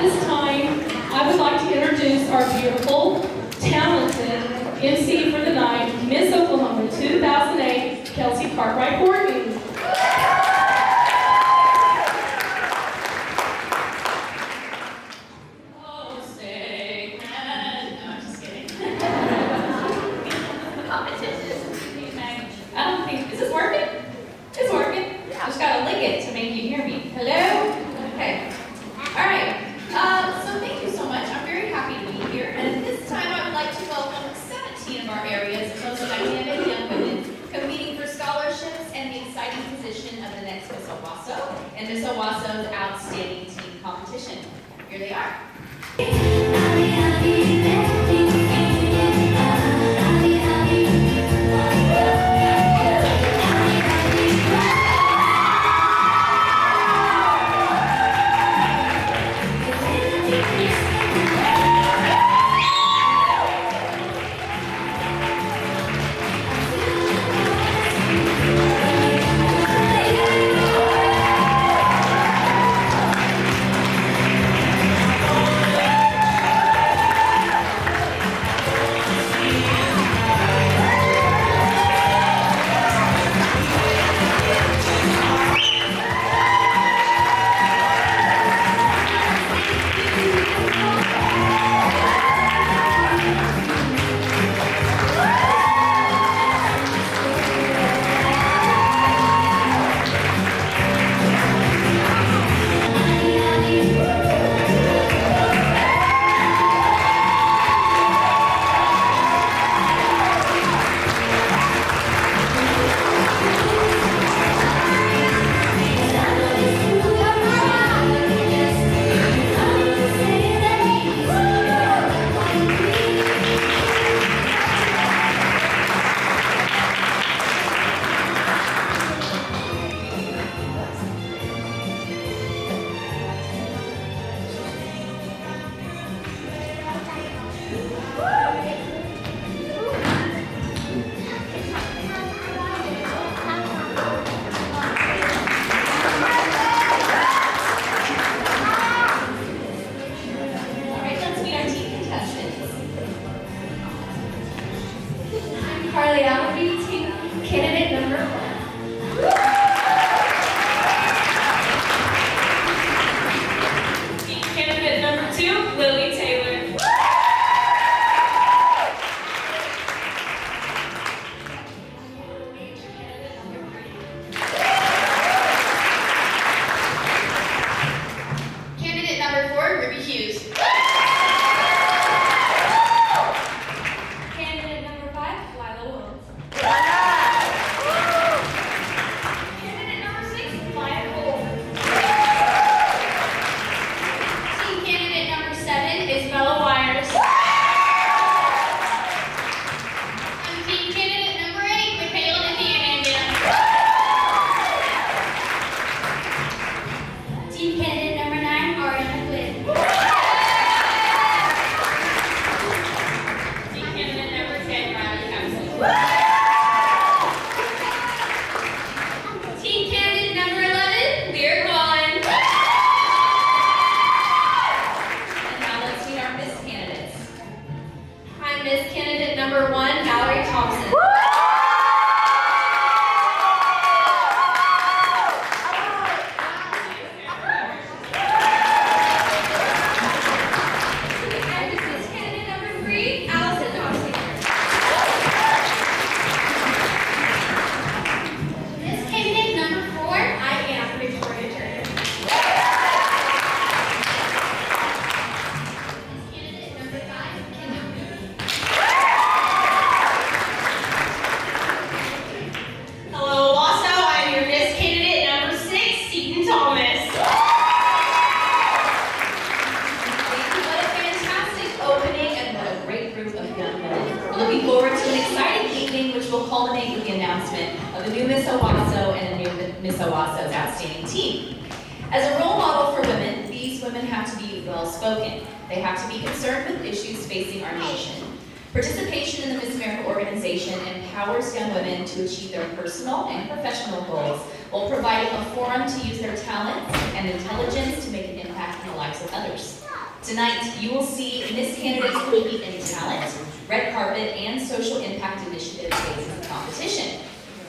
this time, I would like to introduce our beautiful, talented MC for the night, Miss Oklahoma 2008, Kelsey Cartwright Horton. Oh, say, no, I'm just kidding. Competition. I don't think, is this working? It's working. I just gotta lick it to make you hear me. Hello? Okay. All right. So thank you so much. I'm very happy to be here. And at this time, I would like to welcome 17 of our area's most dynamic young women competing for scholarships and the exciting position of the next Miss Owasso and Miss Owasso's Outstanding Team Competition. Here they are. Candidate number 1. Candidate number 2, Lily Taylor. Candidate number 4, Ruby Hughes. Candidate number 5, Lila Wills. Candidate number 6, Maya Cole. Team candidate number 7, Isabella Wires. And team candidate number 8, Michaela Indiana. Team candidate number 9, Ariana Quinn. Team candidate number 10, Riley Thompson. Team candidate number 11, Lyric Mullen. And now let's meet our Miss candidates. I'm Miss candidate number 1, Valerie Thompson. I'm Miss candidate number 3, Allison Thompson. Miss candidate number 4, I am Victoria Turner. Miss candidate number 5, Kendall Moon. Hello, Owasso. I'm your Miss candidate number 6, Seton Thomas. Thank you. What a fantastic opening and what a great group of young women. We're looking forward to an exciting evening which will culminate with the announcement of the new Miss Owasso and a new Miss Owasso's Outstanding Team. As a role model for women, these women have to be well-spoken. They have to be concerned with issues facing our nation. Participation in the Miss America organization empowers young women to achieve their personal and professional goals while providing a forum to use their talents and intelligence to make an impact in the lives of others. Tonight, you will see Miss candidates compete in talent, red carpet, and social impact initiative phases of competition.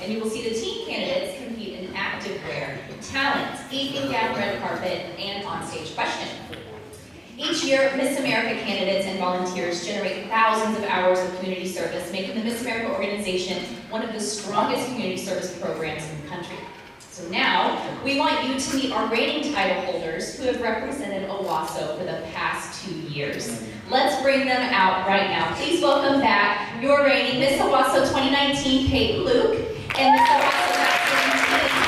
And you will see the teen candidates compete in activewear, talent, evening gown, red carpet, and onstage question. Each year, Miss America candidates and volunteers generate thousands of hours of community service, making the Miss America organization one of the strongest community service programs in the country. So now, we want you to meet our reigning title holders who have represented Owasso for the past 2 years. Let's bring them out right now. Please welcome back your reigning Miss Owasso 2019, Kate Luke, and Miss Owasso 2019.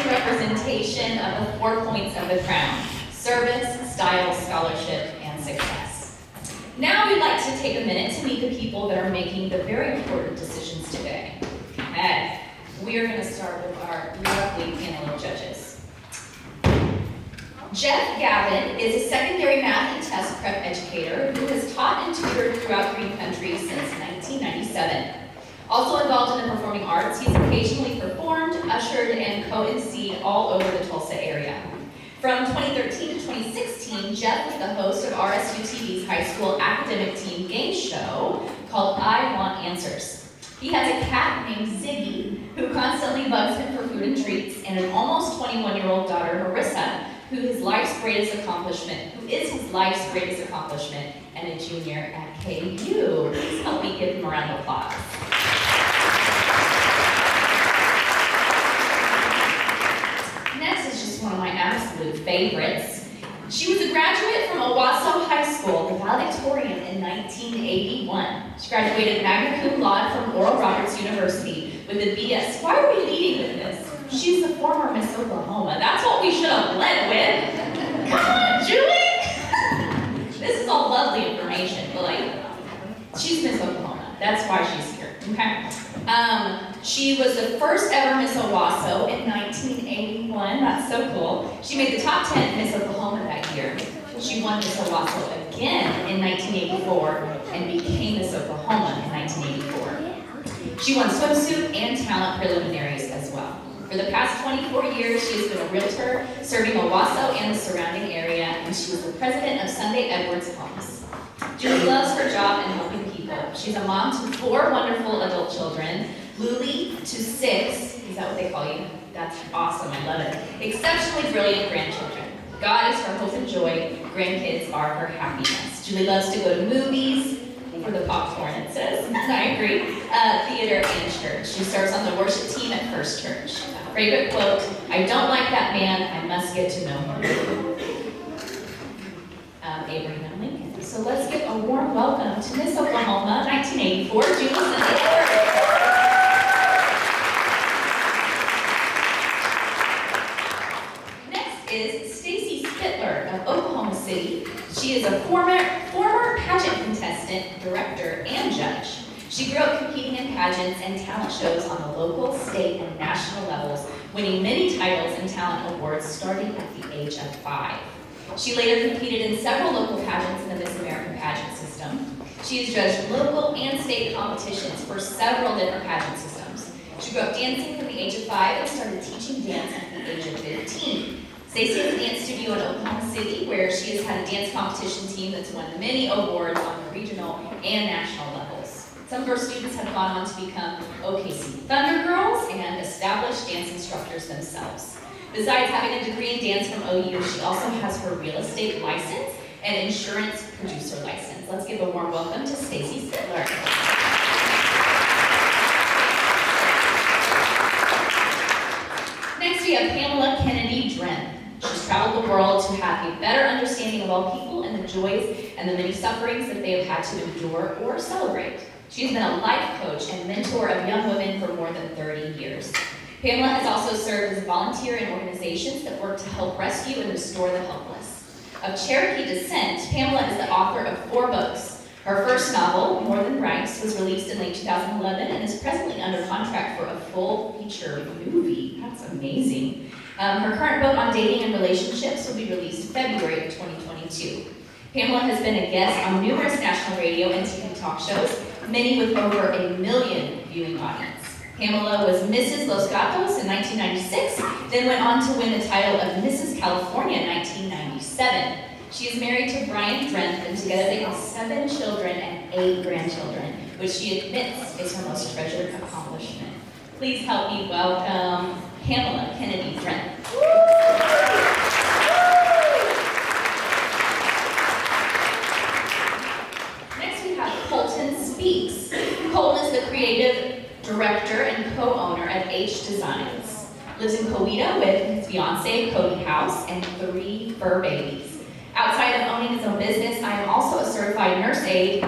Representation of the 4 points of the crown: service, style, scholarship, and success. Now we'd like to take a minute to meet the people that are making the very important decisions today. Okay, we are going to start with our lovely panel of judges. Jeff Gavin is a secondary math and test prep educator who has taught and tutored throughout Green Country since 1997. Also involved in the performing arts, he's occasionally performed, ushered, and co-emceed all over the Tulsa area. From 2013 to 2016, Jeff was the host of RSUTV's high school academic team game show called I Want Answers. He has a cat named Ziggy who constantly bugs him for food and treats, and an almost 21-year-old daughter, Marissa, who is his life's greatest accomplishment, and a junior at KU. Please help me give him a round of applause. Next is just one of my absolute favorites. She was a graduate from Owasso High School, the valedictorian in 1981. She graduated magna cum laude from Oral Roberts University with a BS. Why are we leading with this? She's the former Miss Oklahoma. That's what we should have led with. Come on, Julie! This is all lovely information, but she's Miss Oklahoma. That's why she's here, okay? She was the first ever Miss Owasso in 1981. That's so cool. She made the top 10 Miss Oklahoma that year. She won Miss Owasso again in 1984 and became Miss Oklahoma in 1984. She won swimsuit and talent preliminaries as well. For the past 24 years, she has been a realtor serving Owasso and the surrounding area, and she was the president of Sunday Edwards Homes. Julie loves her job and helping people. She's a mom to 4 wonderful adult children, Luli to 6, is that what they call you? That's awesome, I love it. Exceptionally brilliant grandchildren. God is her hope and joy, grandkids are her happiness. Julie loves to go to movies, for the popcorn it says, I agree, theater and church. She serves on the worship team at First Church. Favorite quote, I don't like that man, I must get to know him. Abraham Lincoln. So let's give a warm welcome to Miss Oklahoma 1984, Julie Edwards. Next is Stacy Spittler of Oklahoma City. She is a former pageant contestant, director, and judge. She grew up competing in pageants and talent shows on the local, state, and national levels, winning many titles and talent awards starting at the age of 5. She later competed in several local pageants in the Miss America pageant system. She has judged local and state competitions for several different pageant systems. She grew up dancing from the age of 5 and started teaching dance at the age of 15. Stacey has a dance studio in Oklahoma City where she has had a dance competition team that's won many awards on the regional and national levels. Some of her students have gone on to become OKC Thunder Girls and established dance instructors themselves. Besides having a degree in dance from OU, she also has her real estate license and insurance producer license. Let's give a warm welcome to Stacy Spittler. Next we have Pamela Kennedy Dren. She's traveled the world to have a better understanding of all people and the joys and the many sufferings that they have had to endure or celebrate. She has been a life coach and mentor of young women for more than 30 years. Pamela has also served as a volunteer in organizations that work to help rescue and restore the helpless. Of Cherokee descent, Pamela is the author of 4 books. Her first novel, More Than Rice, was released in late 2011 and is presently under contract for a full feature movie. That's amazing. Her current book on dating and relationships will be released February of 2022. Pamela has been a guest on numerous national radio and TV talk shows, many with over 1 million viewing audience. Pamela was Mrs. Los Gatos in 1996, then went on to win the title of Mrs. California in 1997. She is married to Brian Drenth, and together they have 7 children and 8 grandchildren, which she admits is her most treasured accomplishment. Please help me welcome Pamela Kennedy Drenth. Next we have Colton Speaks. Colton is the creative director and co-owner of H Designs. Lives in Coweta with his fiance, Cody House, and 3 fur babies. Outside of owning his own business, I am also a certified nurse aide.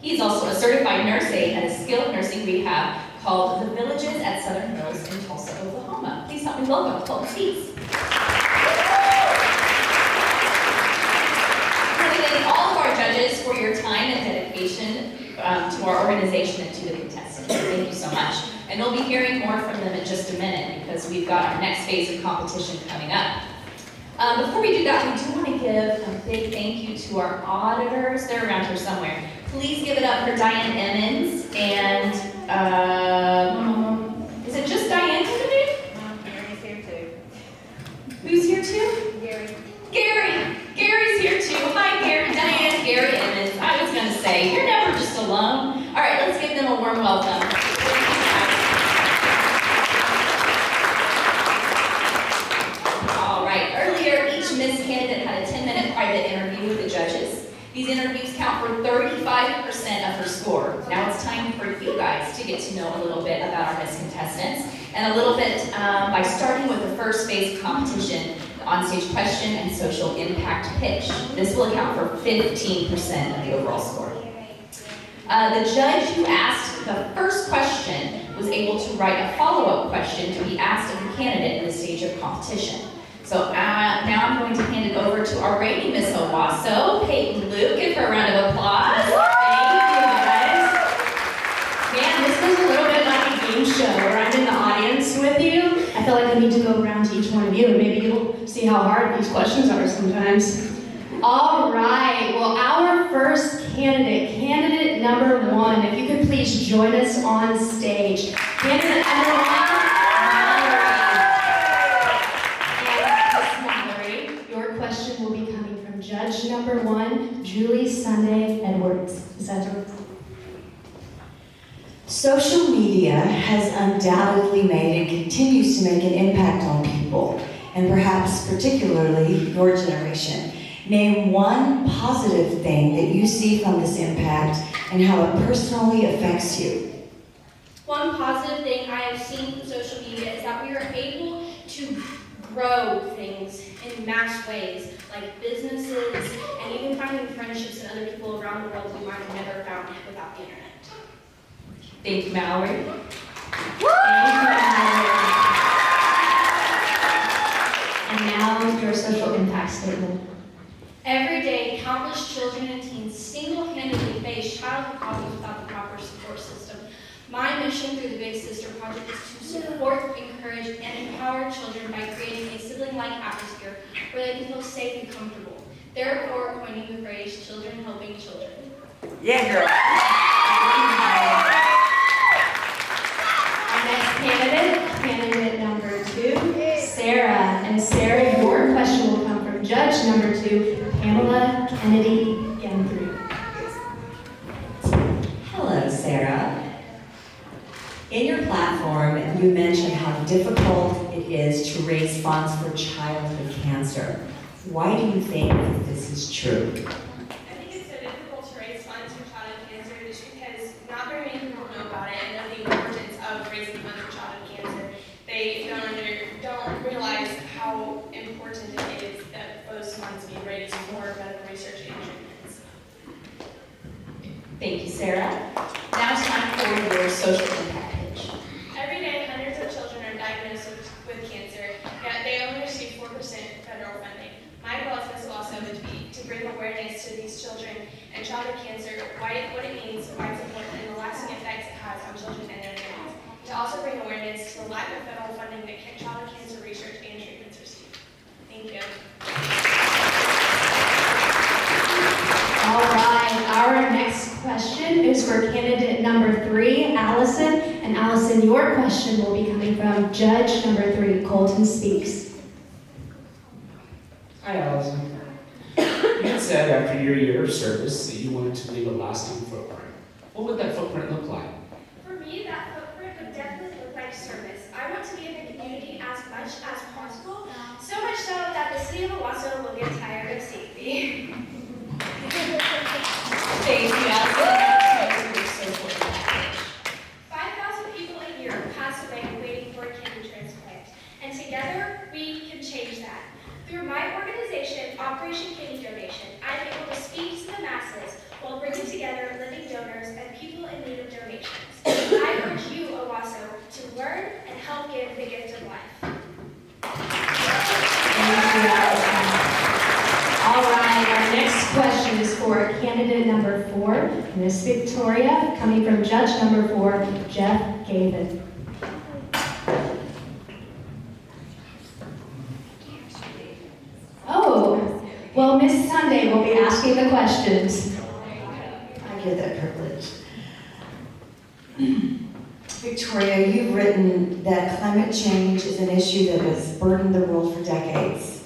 He's also a certified nurse aide at a skilled nursing rehab called The Villages at Southern Hills in Tulsa, Oklahoma. Please help me welcome Colton Speaks. I want to thank all of our judges for your time and dedication to our organization and to the contestants. Thank you so much. And we'll be hearing more from them in just a minute because we've got our next phase of competition coming up. Before we do that, we do want to give a big thank you to our auditors. They're around here somewhere. Please give it up for Diane Emmons and, is it just Diane today? Gary's here too. Who's here too? Gary. Gary's here too. Hi, Gary, Diane, Gary Emmons. I was going to say, you're never just alone. All right, let's give them a warm welcome. Each Miss candidate had a 10-minute private interview with the judges. These interviews count for 35% of her score. Now it's time for you guys to get to know a little bit about our Miss contestants, and a little bit by starting with the first phase of competition, the onstage question and social impact pitch. This will account for 15% of the overall score. The judge who asked the first question was able to write a follow-up question to be asked of the candidate in this stage of competition. So now I'm going to hand it over to our reigning Miss Owasso, Peyton Luke. Give her a round of applause. Thank you, guys. Man, this was a little bit like a game show where I'm in the audience with you. I feel like I need to go around to each one of you, and maybe you'll see how hard these questions are sometimes. All right, well, our first candidate number 1, if you could please join us on stage. Candidate number 1. Judge number 1, Julie Sunday Edwards. Is that right? Social media has undoubtedly made and continues to make an impact on people, and perhaps particularly your generation. Name one positive thing that you see from this impact and how it personally affects you. One positive thing I have seen from social media is that we are able to grow things in mass ways, like businesses, and even finding friendships and other people around the world we might have never found without the internet. Thank you, Mallory. Thank you, Mallory. And now your social impact statement. Every day, countless children and teens single-handedly face childhood problems without the proper support system. My mission through the Big Sister Project is to support, encourage, and empower children by creating a sibling-like atmosphere where they can feel safe and comfortable. Therefore, coining the phrase, children helping children. Yeah, girl. Our next candidate number 2, Sarah. And Sarah, your question will come from judge number 2, Pamela Kennedy Genthru. Hello, Sarah. In your platform, you mentioned how difficult it is to raise funds for childhood cancer. Why do you think that this is true? I think it's so difficult to raise funds for childhood cancer just because not very many people know about it and know the importance of raising funds for childhood cancer. They don't realize how important it is that those funds be raised for medical research and treatments. Thank you, Sarah. Now it's time for your social impact pitch. Every day, hundreds of children are diagnosed with cancer, yet they only receive 4% federal funding. My goal as Miss Owasso would be to bring awareness to these children and childhood cancer, what it means, why it's important, and the lasting effects it has on children and their families. To also bring awareness to the lack of federal funding that childhood cancer research and treatments receive. Thank you. All right, our next question question is for candidate number 3, Allison. And Allison, your question will be coming from judge number 3, Colton Speaks. Hi, Allison. You had said after your year of service that you wanted to leave a lasting footprint. What would that footprint look like? For me, that footprint would definitely look like service. I want to be in the community as much as possible, so much so that the city of Owasso will get tired of seeing me. Thank you, Allison. 5,000 people a year pass away waiting for a kidney transplant, and together we can change that. Through my organization, Operation Kidney Donation, I'm able to speak to the masses while bringing together living donors and people in need of donations. I urge you, Owasso, to learn and help give the gift of life. Thank you, Allison. All right, our next question is for candidate number 4, Miss Victoria, coming from judge number 4, Jeff Gavin. Oh, well, Miss Sunday will be asking the questions. I get that privilege. Victoria, you've written that climate change is an issue that has burdened the world for decades.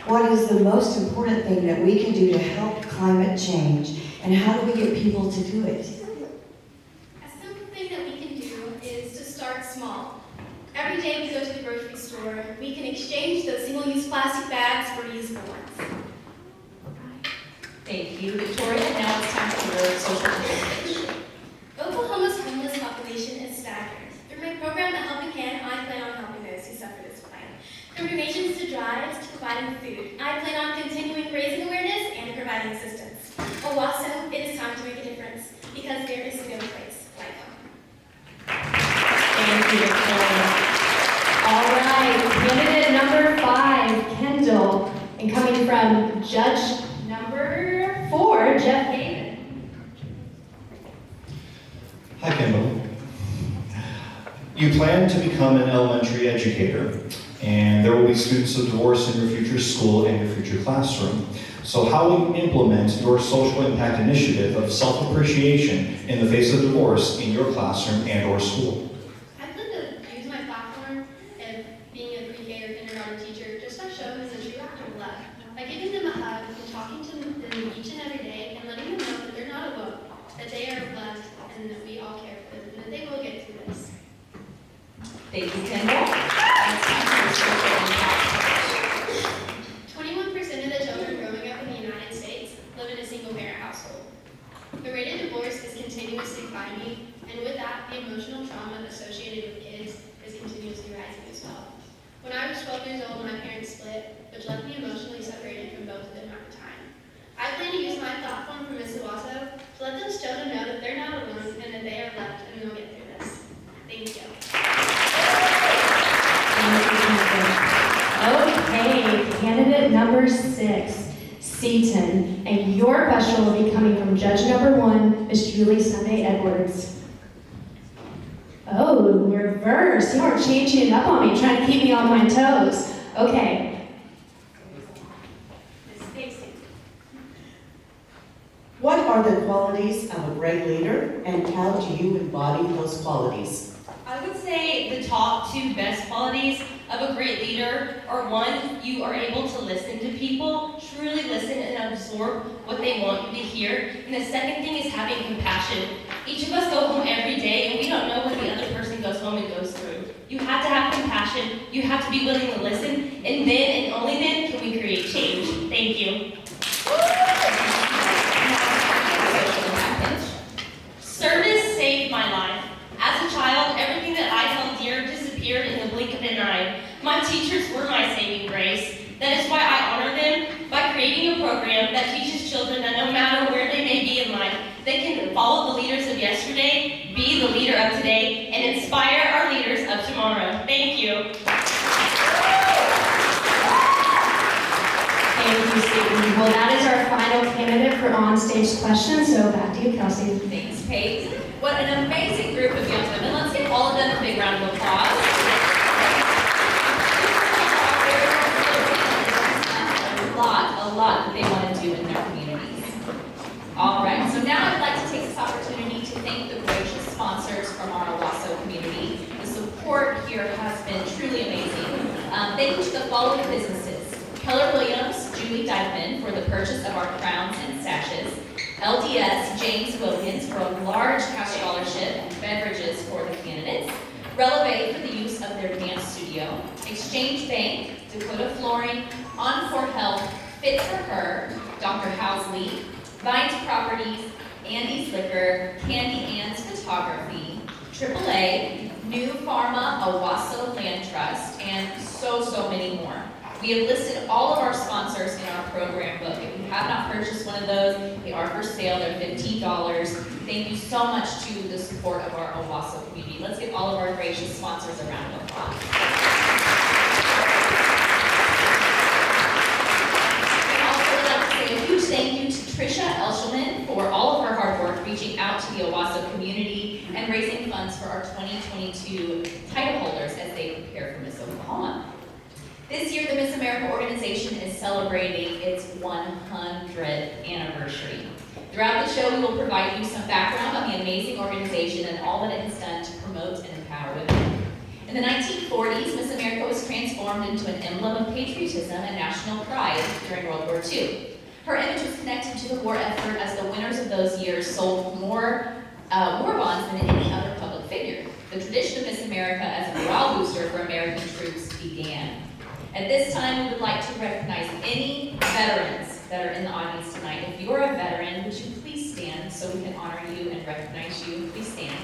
What is the most important thing that we can do to help climate change, and how do we get people to do it? A simple thing that we can do is to start small. Every day we go to the grocery store, we can exchange those single-use plastic bags for reusable ones. Thank you, Victoria. Now it's time for your social media. Oklahoma's homeless population is staggering. Through my program, The Helping Hand, I plan on helping those who suffer this plan. From donations to drives to providing food, I plan on continuing raising awareness and providing assistance. Owasso, it is time to make a difference because there is no place like home. Thank you, Victoria. All right, candidate number 5, Kendall, and coming from judge number 4, Jeff Gavin. Hi, Kendall. You plan to become an elementary educator, and there will be students of divorce in your future school and your future classroom. So how will you implement your social impact initiative of self-appreciation in the face of divorce in your classroom and or school? I plan to use my platform of being a pre-K or kindergarten teacher just to show who's a true actor of love. By giving them a hug and talking to them each and every day and letting them know that they're not alone, that they are loved and that we all care for them and that they will get through this. Thank you, Kendall. It's time for your social impact. 21% of the children growing up in the United States live in a single-parent household. The rate of divorce is continuously climbing, and with that, the emotional trauma associated with kids is continuously rising as well. When I was 12 years old, my parents split, which left me emotionally separated from both of them at the time. I plan to use my platform for Miss Owasso to let those children know that they're not alone and that they are loved and they'll get through this. Thank you. Okay, candidate number 6, Seaton, and your question will be coming from judge number 1, Miss Julie Sunday Edwards. Oh, reverse. You are changing it up on me, trying to keep me on my toes. Okay. What are the qualities of a great leader, and how do you embody those qualities? I would say the top 2 best qualities of a great leader are 1, you are able to listen to people, truly listen and absorb what they want you to hear. And the second thing is having compassion. Each of us go home every day and we don't know what the other person goes home and goes through. You have to have compassion, you have to be willing to listen, and then and only then can we create change. Thank you. Service saved my life. As a child, everything that I held dear disappeared in the blink of an eye. My teachers were my saving grace. That is why I honor them by creating a program that teaches children that no matter where they may be in life, they can follow the leaders of yesterday, be the leader of today, and inspire our leaders of tomorrow. Thank you. Thank you, Seaton. Well, that is our final candidate for on-stage questions, so back to you, Kelsey. Thanks, Paige. What an amazing group of young women. Let's give all of them a big round of applause. A lot that they want to do in their communities. All right, so now I'd like to take this opportunity Thank you to the following businesses: Keller Williams, Julie Dykeman for the purchase of our crowns and sashes, LDS, James Wilkins for a large cash scholarship and beverages for the candidates, Releve for the use of their dance studio, Exchange Bank, Dakota Flooring, Encore Health, Fit for Her, Dr. Housley, Vines Properties, Andy's Liquor, Candy Ann's Photography, AAA, New Pharma, Owasso Land Trust, and so many more. We have listed all of our sponsors in our program book. If you have not purchased one of those, they are for sale. They're $15. Thank you so much to the support of our Owasso community. Let's give all of our gracious sponsors a round of applause. I also would like to say a huge thank you to Tricia Elshelman for all of her hard work reaching out to the Owasso community and raising funds for our 2022 title holders as they prepare for Miss Oklahoma. This year, the Miss America organization is celebrating its 100th anniversary. Throughout the show, we will provide you some background on the amazing organization and all that it has done to promote and empower women. In the 1940s, Miss America was transformed into an emblem of patriotism and national pride during World War II. Her image was connected to the war effort as the winners of those years sold more war bonds than any other public figure. The tradition of Miss America as a morale booster for American troops began. At this time, we would like to recognize any veterans that are in the audience tonight. If you're a veteran, would you please stand so we can honor you and recognize you? Please stand.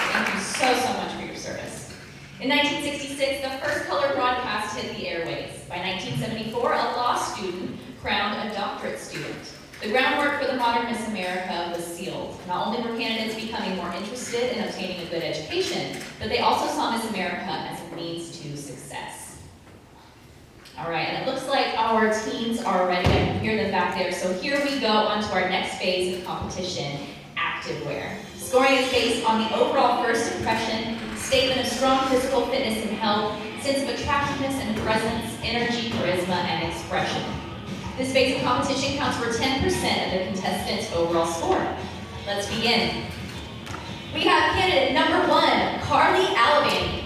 Thank you so much for your service. In 1966, the first color broadcast hit the airwaves. By 1974, a law student crowned a doctorate student. The groundwork for the modern Miss America was sealed. Not only were candidates becoming more interested in obtaining a good education, but they also saw Miss America as a means to success. All right, and it looks like our teams are ready. I can hear them back there. So here we go on to our next phase of competition, activewear. Scoring is based on the overall first impression, statement of strong physical fitness and health, sense of attractiveness and presence, energy, charisma, and expression. This phase of competition counts for 10% of the contestants' overall score. Let's begin. We have candidate number 1, Carly Alabama.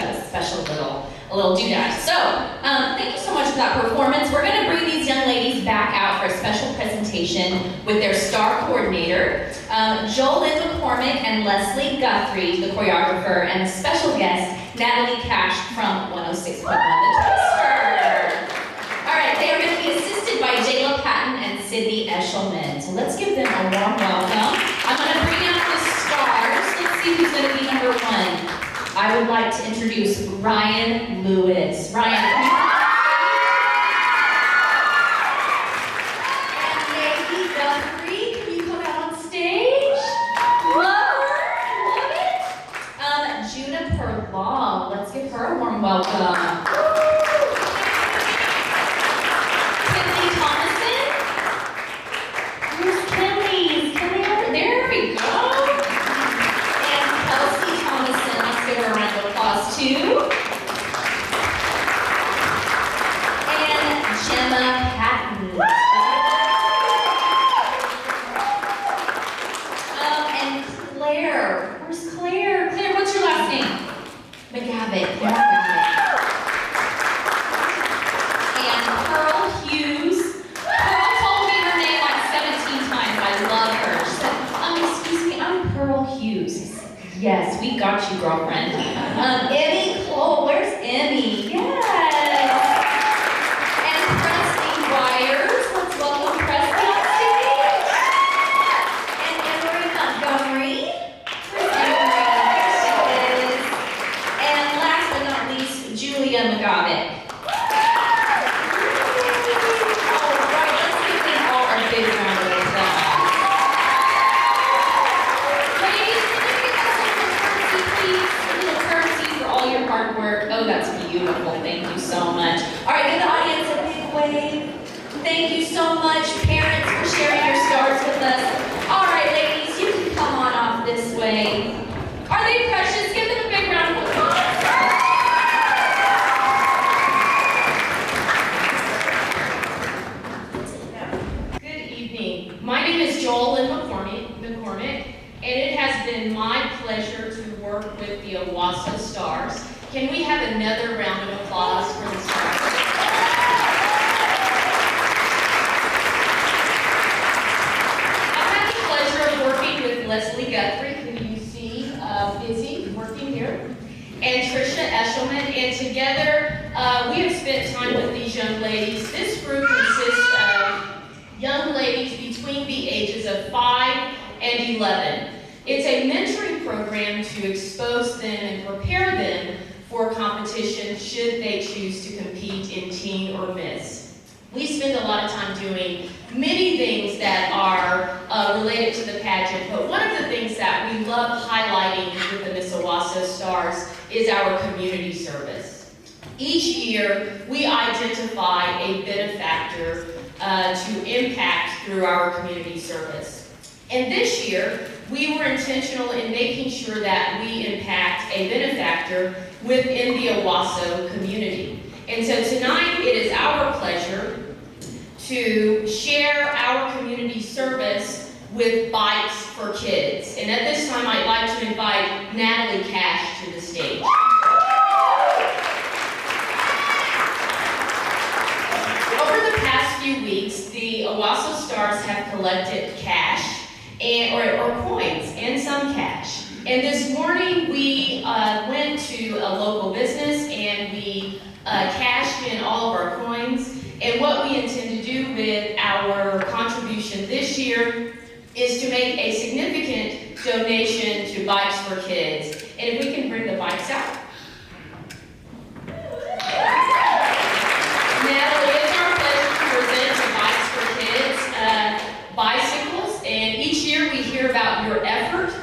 got a special a little doodad. So, thank you so much for that performance. We're gonna bring these young ladies back out for a special presentation with their star coordinator, Joel McCormick and Leslie Guthrie, the choreographer, and a special guest, Natalie Cash from 106.1 The Twister. All right, they are gonna be assisted by Jayla Patton and Sydney Eshelman. So let's give them a warm welcome. I'm gonna bring out the stars. Let's see who's gonna be number one. I would like to introduce Ryan Lewis. Ryan, come on. And Maggie Guthrie, can you come out on stage? Love it. Juniper Long, let's give her a warm welcome. Kinley Thomason. Where's Kinley? Is Kinley over there? We go. Give her a round of applause too. And Gemma Patton. And Claire. Where's Claire? Claire, what's your last name? McGavitt. Claire McGavitt. And Pearl Hughes. Pearl told me her name like 17 times. I love her. She said, excuse me, I'm Pearl Hughes. Yes, we got you, girlfriend. Emmy Cole, where's Emmy? Yes. And Presty Wires, let's welcome Presty on stage. And Emery Montgomery. Where's Emery? There she is. And last but not least, Julia McGavitt. All right, let's give them all a big round of applause. Hard work. Oh, that's beautiful. Thank you so much. All right, give the audience a big wave. Thank you so much, parents, for sharing your stars with us. All right, ladies, you can come on off this way. Are they precious? Give them a big round of applause. Good evening. My name is Joel McCormick, and it has been my pleasure to work with the Owasso Stars. Can we have another round of applause for the stars? I've had the pleasure of working with Leslie Guthrie, who you see busy working here, and Tricia Eshelman, and together we have spent time with these young ladies. This group consists of young ladies between the ages of 5 and 11. It's a mentoring program to expose them and prepare them for competition should they choose to compete in teen or miss. We spend a lot of time doing many things that are related to the pageant, but one of the things that we love highlighting with the Miss Owasso Stars is our community service. Each year, we identify a benefactor to impact through our community service. And this year, we were intentional in making sure that we impact a benefactor within the Owasso community. And so tonight, it is our pleasure to share our community service with Bikes for Kids. And at this time, I'd like to invite Natalie Cash to the stage. Over the past few weeks, the Owasso Stars have collected cash or coins and some cash. And this morning we went to a local business and we cashed in all of our coins. And what we intend to do with our contribution this year is to make a significant donation to Bikes for Kids. And if we can bring the bikes out. Natalie, it's our pleasure to present to Bikes for Kids bicycles. And each year we hear about your effort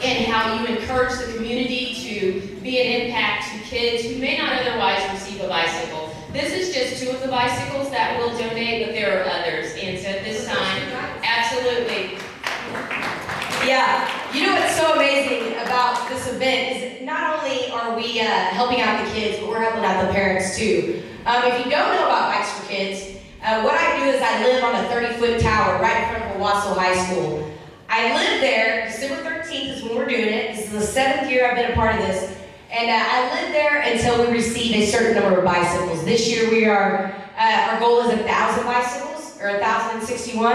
and how you encourage the community to be an impact to kids who may not otherwise receive a bicycle. This is just 2 of the bicycles that we'll donate, but there are others. And so at this time, absolutely. Yeah, you know what's so amazing about this event is not only are we helping out the kids, but we're helping out the parents too. If you don't know about Bikes for Kids, what I do is I live on a 30-foot tower right in front of Owasso High School. I live there, December 13th is when we're doing it. This is the 7th year I've been a part of this. And I lived there until we received a certain number of bicycles. This year our goal is 1,000 bicycles, or 1,061.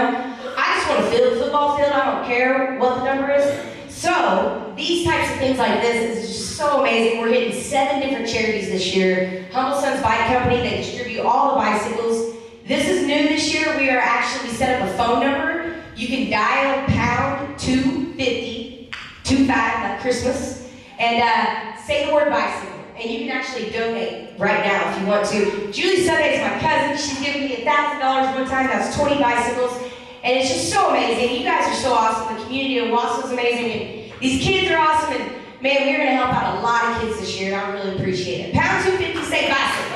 I just want to fill the football field. I don't care what the number is. So these types of things like this is just so amazing. We're hitting 7 different charities this year. Humble Sons Bike Company, they distribute all the bicycles. This is new this year. We set up a phone number. You can dial pound 250, 25 like Christmas, and say the word bicycle. And you can actually donate right now if you want to. Julie Sunday is my cousin. She's given me $1,000 one time. That's 20 bicycles. And it's just so amazing. You guys are so awesome. The community of Owasso is amazing. And these kids are awesome. And man, we're going to help out a lot of kids this year. And I really appreciate it. Pound 250, say bicycle.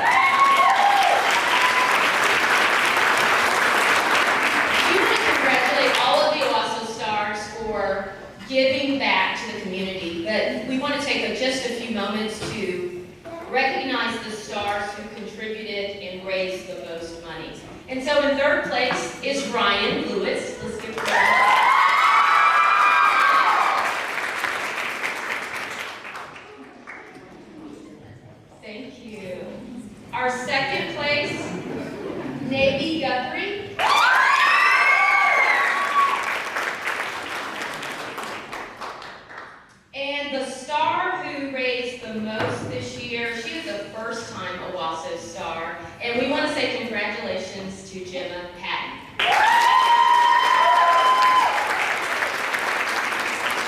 We want to congratulate all of the Owasso Stars for giving back to the community. But we want to take just a few moments to recognize the stars who contributed and raised the most money. And so in third place is Ryan Lewis. Let's give Ryan. Thank you. Our second place, Navy Guthrie. And the star who raised the most this year, she is a first-time Owasso star, and we want to say congratulations to Gemma Patton.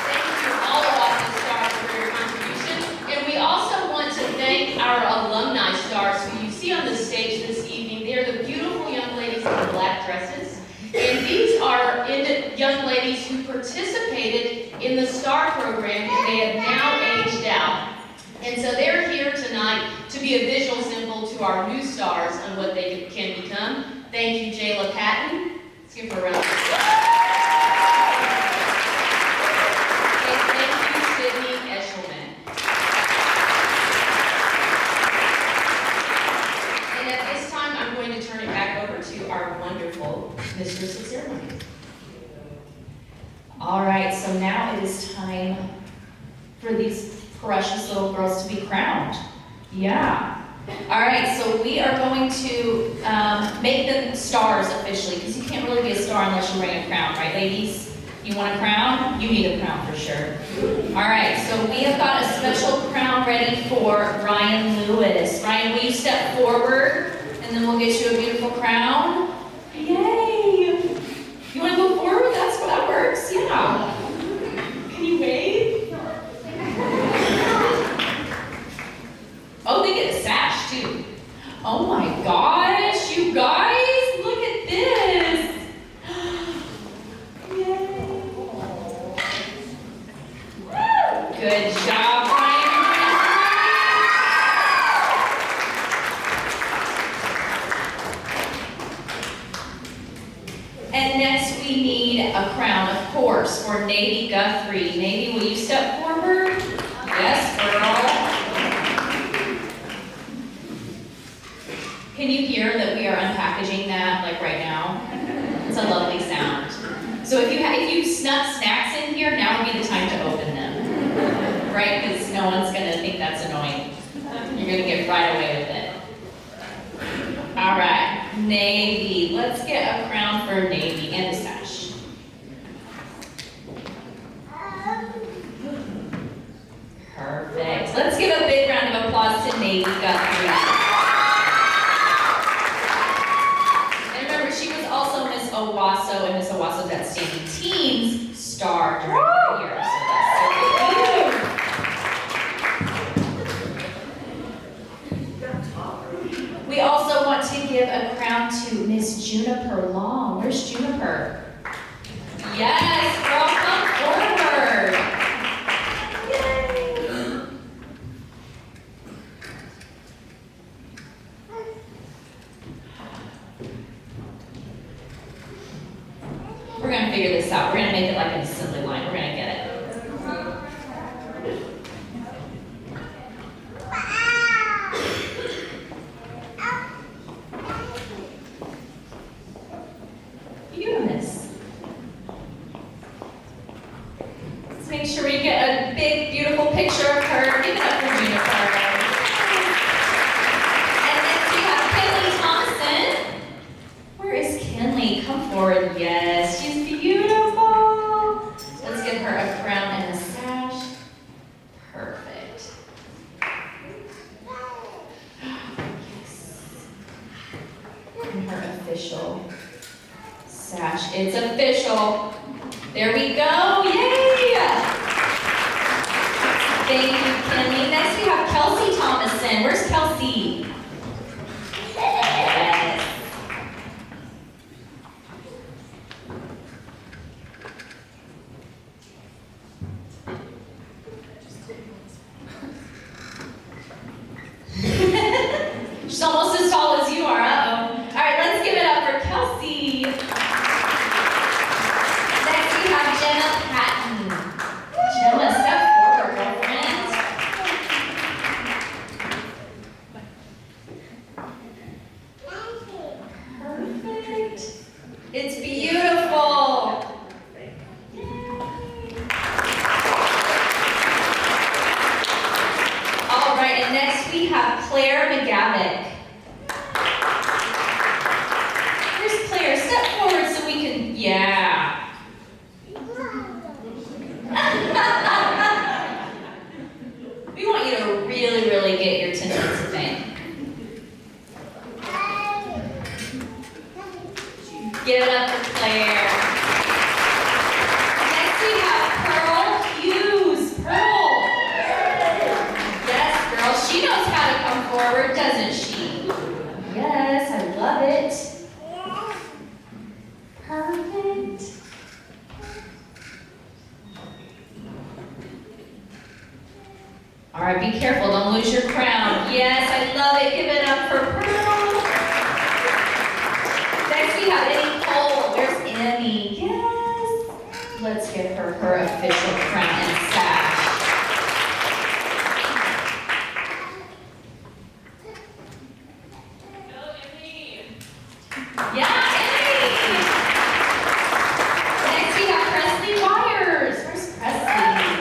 Thank you all Owasso stars for your contribution, and we also want to thank our alumni stars who you see on the stage this evening. They're the beautiful young ladies in black dresses. And these are young ladies who participated in the STAR program and they have now aged out. And so they're here tonight to be a visual symbol to our new stars on what they can become. Thank you, Jayla Patton. Let's give her a round of applause. And thank you, Sydney Eshelman. And at this time, I'm going to turn it back over to our wonderful Mistress of Ceremony. All right, so now it is time for these precious little girls to be crowned. Yeah. All right, so we are going to make them stars officially, because you can't really be a star unless you're wearing a crown, right, ladies? You want a crown? You need a crown for sure. All right, so we have got a special crown ready for Ryan Lewis. Ryan, will you step forward, and then we'll get you a beautiful crown? Yay! You want to go forward? That's how that works. Yeah. Can you wave? Oh, they get a sash too. Oh my gosh, you guys, look at this. Yay. Good job, Ryan. And next we need a crown, of course, for Navy Guthrie. Navy, will you step forward? Yes, girl. Can you hear that we are unpackaging that like right now? It's a lovely sound. So if you snuck snacks in here, now would be the time to open them. Right? Because no one's gonna think that's annoying. You're gonna get right away with it. All right, Navy. Let's get a crown for Navy and a sash. Perfect. Let's give a big round of applause to Navy Guthrie. And remember, she was also Miss Owasso and Miss Owasso's Outstanding Teens star during the year. So that's so good. We also want to give a crown to Miss Juniper Long. Where's Juniper? Yes, girl, come forward. Yay. We're going to figure this out. We're going to make it like an assembly line. We're going to get it. Let's make sure we get a big, beautiful picture of her. Give it up for Juniper. official sash. It's official. There we go. Yay! Thank you, Kimmy. Next we have Kelsey Thomason. Where's Kelsey? Yes. She's almost as tall as you are, uh-oh. All right, let's give it up for Kelsey. Next we have Jenna Patton. Jenna, step forward, girlfriend. Perfect. It's beautiful. All right, and next we have Claire McGavick. Here's Claire. Step forward so we can, yeah. We want you to really, really get your 10 minutes of fame. Give it up for Claire. Next we have Pearl Hughes. Pearl. Yes, girl. She knows how to come forward, doesn't she? Yes, I love it. Perfect. All right, be careful. Don't lose your crown. Yes, I love it. Give it up for Pearl. Next we have Emmy Cole. Where's Emmy? Yes. Let's give her her official crown and sash. Yeah, Emmy. Next we have Presley Wires. Where's Presley?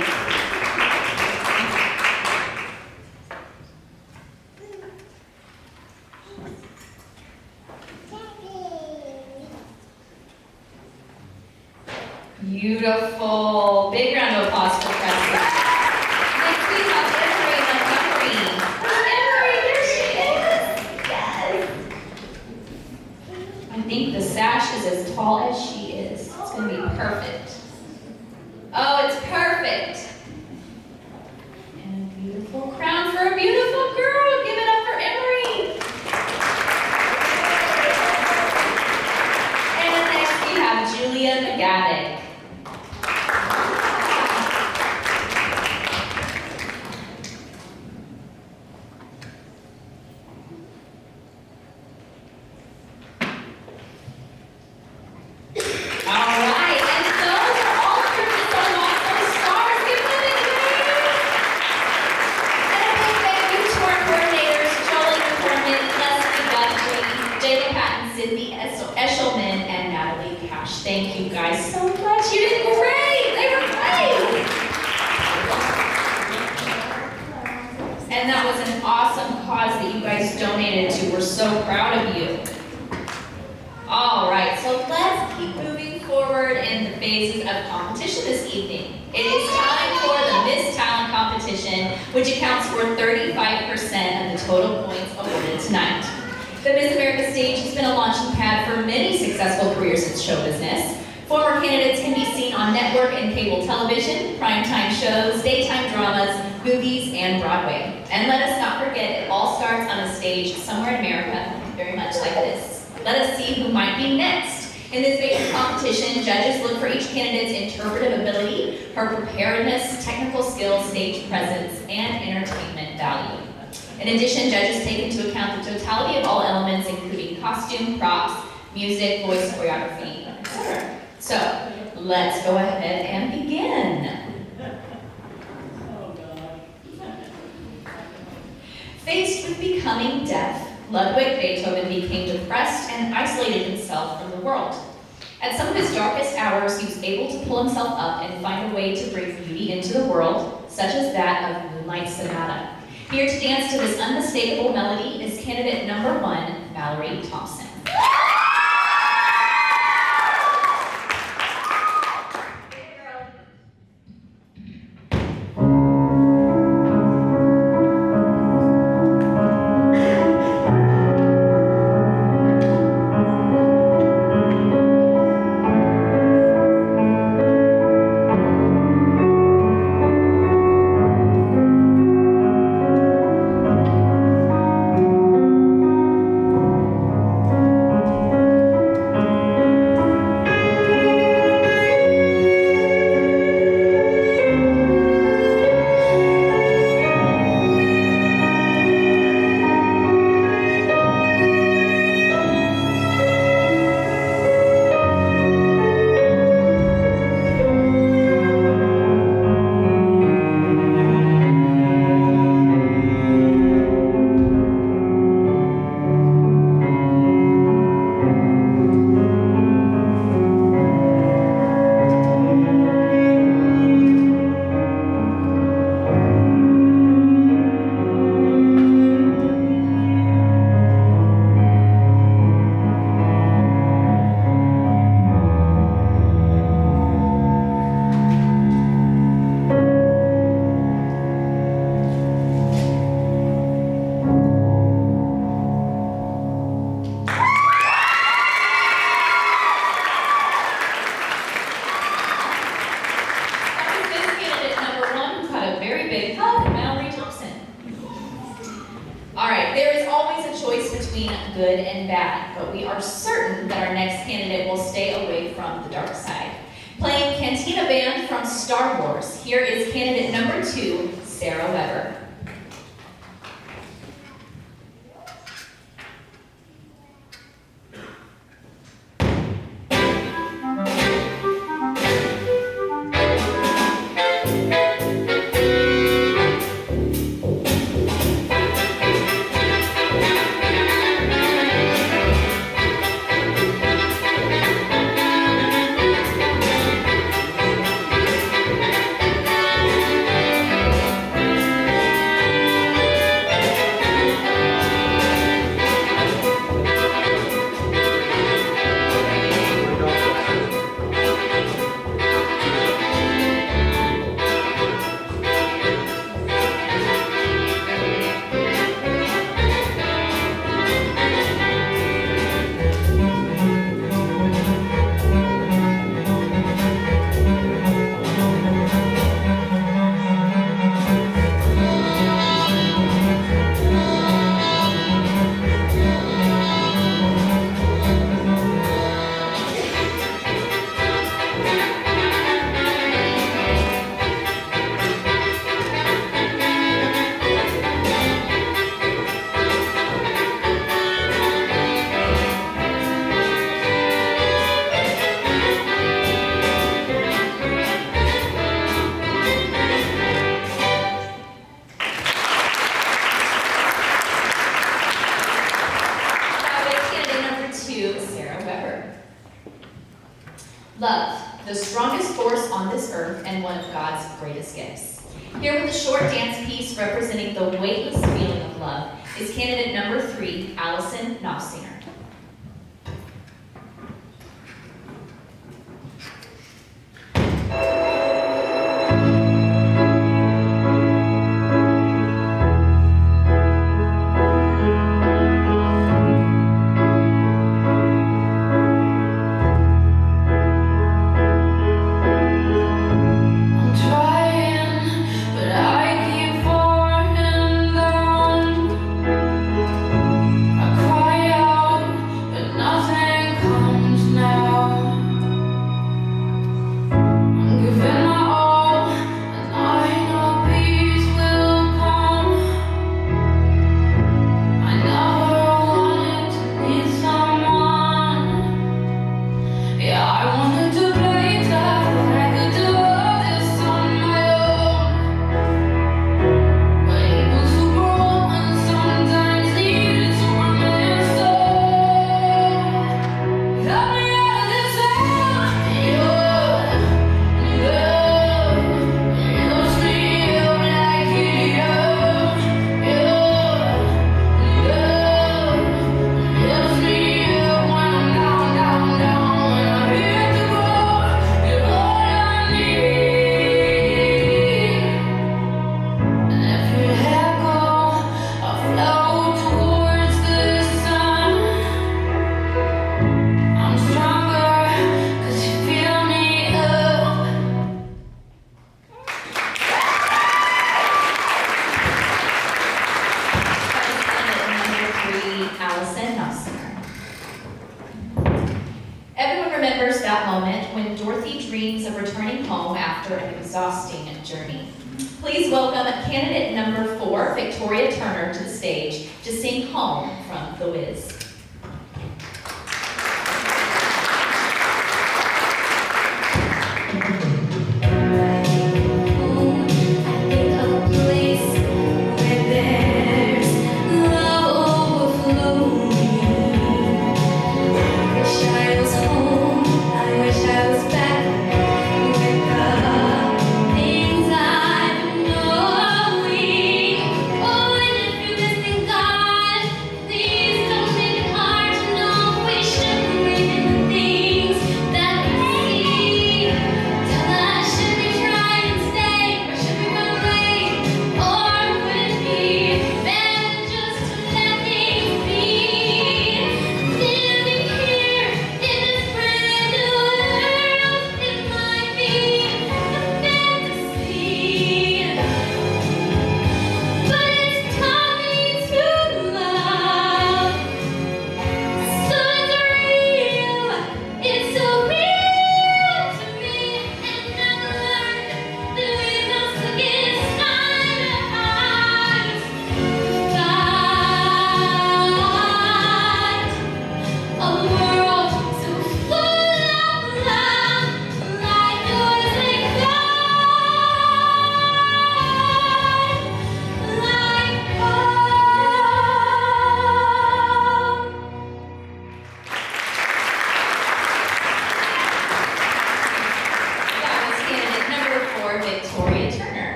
Beautiful. Big round of applause for Presley. Next we have Emery Montgomery. Emery, there she is. Yes. I think the sash is as tall as she is. It's going to be perfect. Oh, it's perfect. And a beautiful crown for a beautiful girl. Give it up for Emery. And next we have Julia McGavick. Thank you guys so much. You did great. They were great. And that was an awesome cause that you guys donated to. We're so proud of you. All right, so let's keep moving forward in the phases of competition this evening. It is time for the Miss Talent competition, which accounts for 35% of the total points awarded tonight. The Miss America stage has been a launching pad for many successful careers in show business. Former candidates can be seen on network and cable television, primetime shows, daytime dramas, movies, and Broadway. And let us not forget, it all starts on a stage somewhere in America, very much like this. Let us see who might be next. In this basic competition, judges look for each candidate's interpretive ability, her preparedness, technical skills, stage presence, and entertainment value. In addition, judges take into account the totality of all elements, including costume, props, music, voice, choreography, etc. So, let's go ahead and begin. Faced with becoming deaf, Ludwig Beethoven became depressed and isolated himself from the world. At some of his darkest hours, he was able to pull himself up and find a way to bring beauty into the world, such as that of Moonlight Sonata. Here to dance to this unmistakable melody is candidate number 1, Mallory Thompson. choice between good and bad, but we are certain that our next candidate will stay away from the dark side. Playing Cantina Band from Star Wars, here is candidate number 2, Sarah Weber. Love, the strongest force on this earth and one of God's greatest gifts. Here with a short dance piece representing the weightless feeling of love is candidate number 3, Allison Knopfsinger. Allison Knopfsinger. Everyone remembers that moment when Dorothy dreams of returning home after an exhausting journey. Please welcome candidate number 4, Victoria Turner, to the stage to sing Home from The Wiz. Please don't make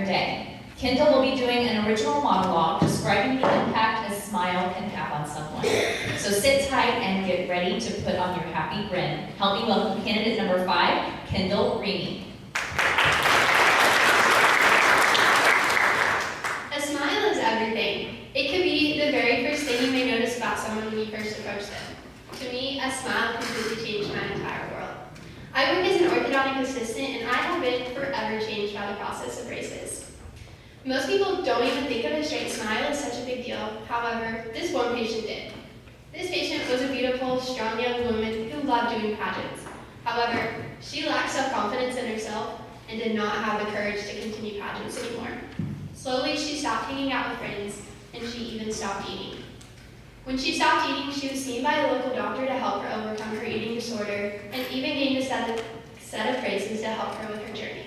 entire day. Kendall will be doing an original monologue describing the impact a smile can have on someone. So sit tight and get ready to put on your happy grin. Help me welcome candidate number 5, Kendall Reaney. A smile is everything. It could be the very first thing you may notice about someone when you first approach them. To me, a smile completely changed my entire world. I work as an orthodontic assistant, and I have been forever changed by the process of braces. Most people don't even think of a straight smile as such a big deal. However, this one patient did. This patient was a beautiful, strong young woman who loved doing pageants. However, she lacked self-confidence in herself and did not have the courage to continue pageants anymore. Slowly, she stopped hanging out with friends, and she even stopped eating. When she stopped eating, she was seen by a local doctor to help her overcome her eating disorder, and even gained a set of braces to help her with her journey.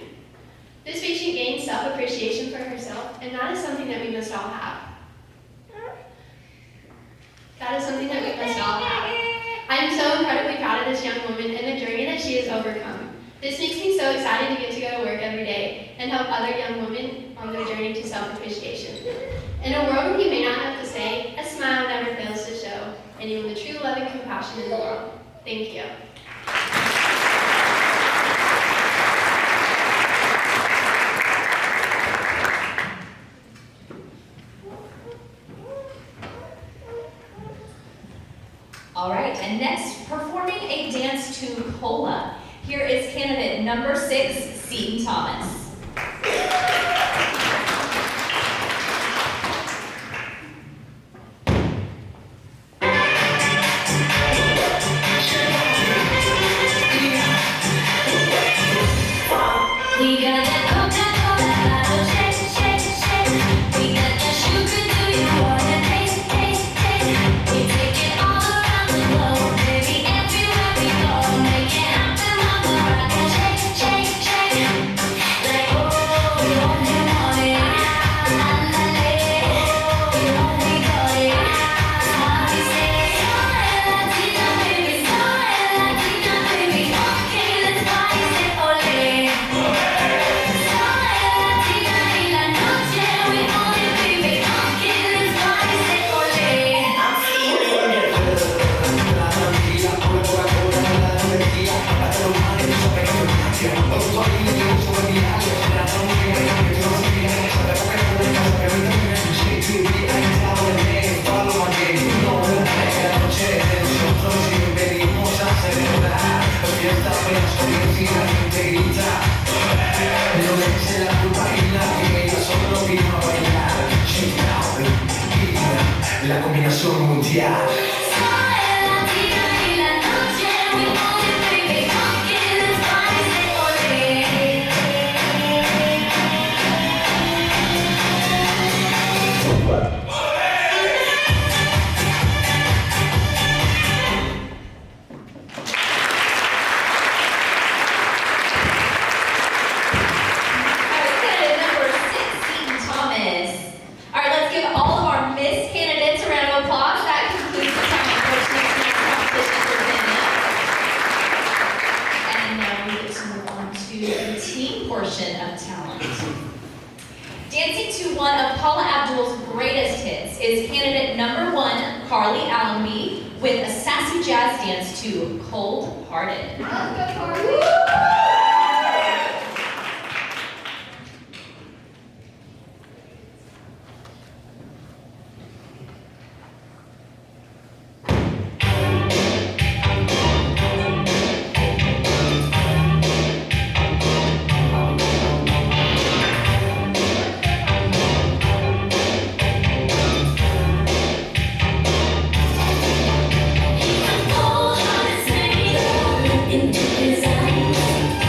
This patient gained self-appreciation for herself, and that is something that we must all have. That is something that we must all have. I am so incredibly proud of this young woman and the journey that she has overcome. This makes me so excited to get to go to work every day and help other young women on their journey to self-appreciation. In a world where you may not know what to say, a smile never fails to show anyone the true love and compassion in the world. Thank you. All right, and next, performing a dance to Cola. Here is candidate number 6, Seton Thomas. We got that Coca-Cola bottle, shake, shake, shake. We got that sugar, do you wanna taste, taste, taste? We take it all around the globe, baby, everywhere we go. Make it happen on the rock and shake, shake, shake. Like, oh, you only want it. Andale, oh, you only got it. Mommy say, soy Latina, baby, okay, let's party, say ole. La combinación mundial. Candidate number 6, Seton Thomas. All right, let's give all of our Miss candidates a round of applause. That concludes the talent portion of tonight's competition for Virginia. And now we get to move on to the team portion of talent. Dancing to one of Paula Abdul's greatest hits is candidate number 1, Carly Allenby, with a sassy jazz dance to Cold Hearted. Let's go, Carly. Into his eyes.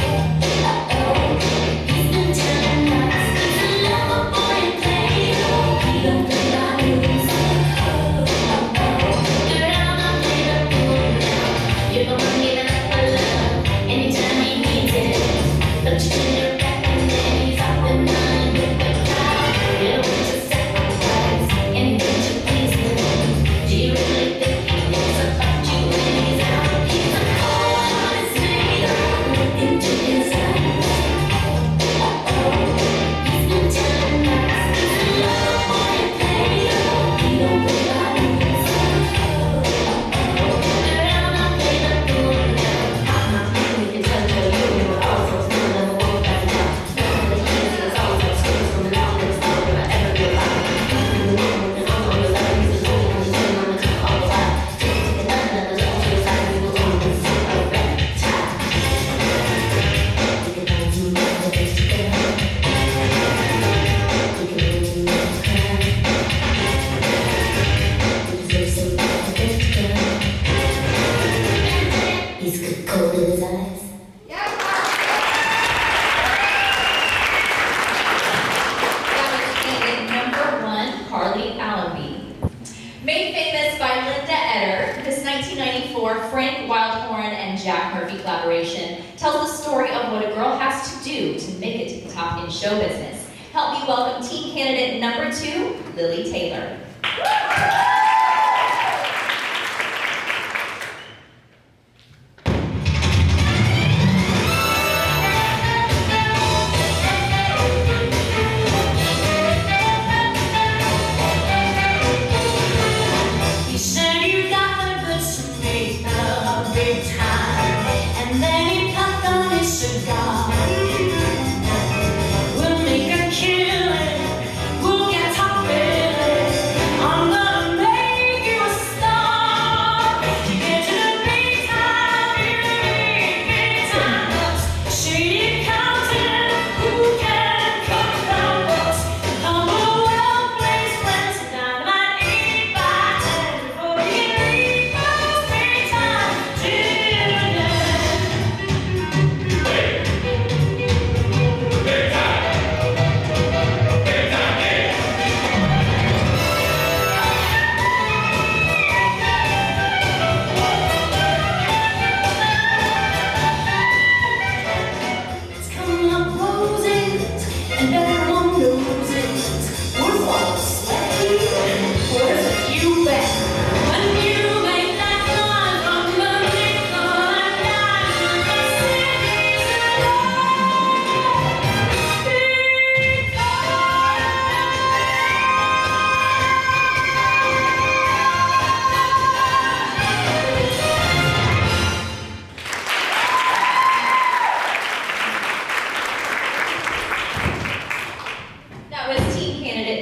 Frank Wildhorn and Jack Murphy collaboration tells the story of what a girl has to do to make it to the top in show business. Help me welcome teen candidate number 2, Lily Taylor.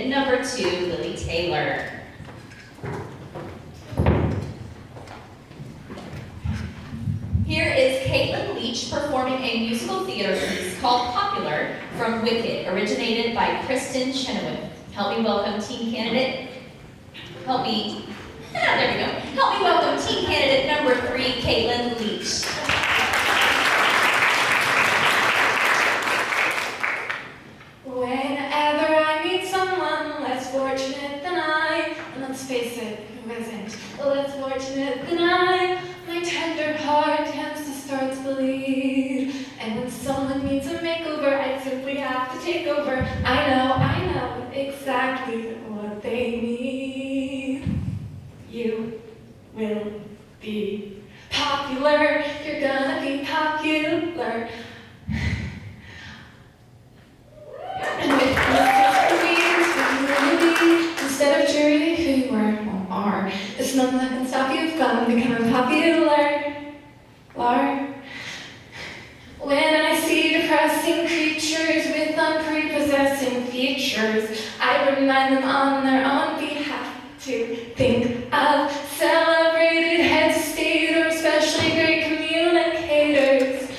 Number 2, Lily Taylor. Here is Caitlin Leach performing a musical theater piece called Popular from Wicked, originated by Kristen Chenoweth. Help me welcome teen candidate. There we go. Help me welcome teen candidate number 3, Caitlin Leach. Whenever I meet someone less fortunate than I, and let's face it, who isn't less fortunate than I, my tender heart tends to start to bleed. And when someone needs a makeover, I simply have to take over. I know exactly what they need. You will be popular, you're gonna be popular. And with instead of jury, who you were or are, there's nothing that can stop you from becoming popular. When I see depressing creatures with unprepossessing features, I remind them on their own behalf to think of celebrated heads of state or especially great communicators.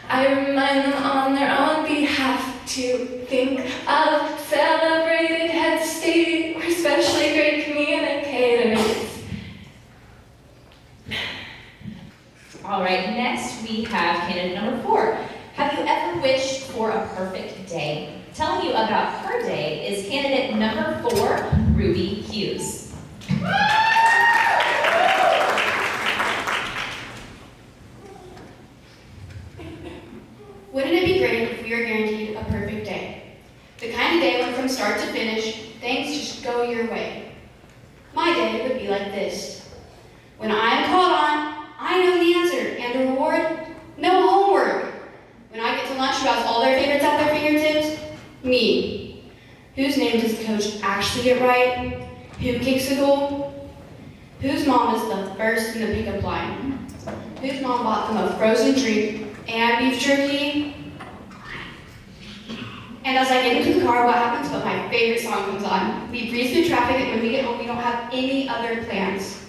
I remind them on their own behalf to think of celebrated heads of state or especially great communicators. All right, next we have candidate number 4. Have you ever wished for a perfect day? Telling you about her day is candidate number 4, Ruby Hughes. Wouldn't it be great if we were guaranteed a perfect day? The kind of day when from start to finish, things just go your way. My day would be like this. When I am called on, I know the answer, and a reward, no homework. When I get to lunch, who has all their favorites at their fingertips? Me. Whose name does the coach actually get right? Who kicks the goal? Whose mom is the first in the pickup line? Whose mom bought them a frozen drink and beef jerky? And as I get into the car, what happens but my favorite song comes on. We breeze through traffic, and when we get home, we don't have any other plans.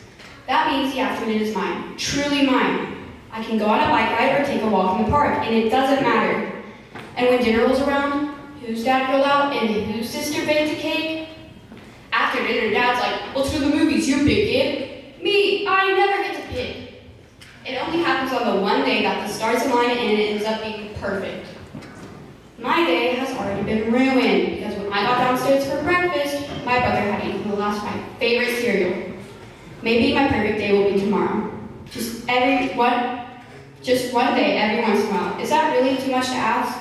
That means the afternoon is mine, truly mine. I can go on a bike ride or take a walk in the park, and it doesn't matter. And when dinner rolls around, whose dad grilled out and whose sister baked a cake? After dinner, dad's like, let's go to the movies, you pick it. Me, I never get to pick. It only happens on the one day that the stars align and it ends up being perfect. My day has already been ruined because when I got downstairs for breakfast, my brother had eaten the last of my favorite cereal. Maybe my perfect day will be tomorrow. Just one day every once in a while. Is that really too much to ask?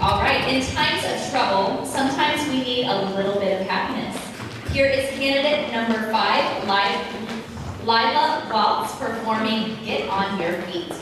All right, in times of trouble, sometimes we need a little bit of happiness. Here is candidate number 5, Lila Waltz, performing Get On Your Feet.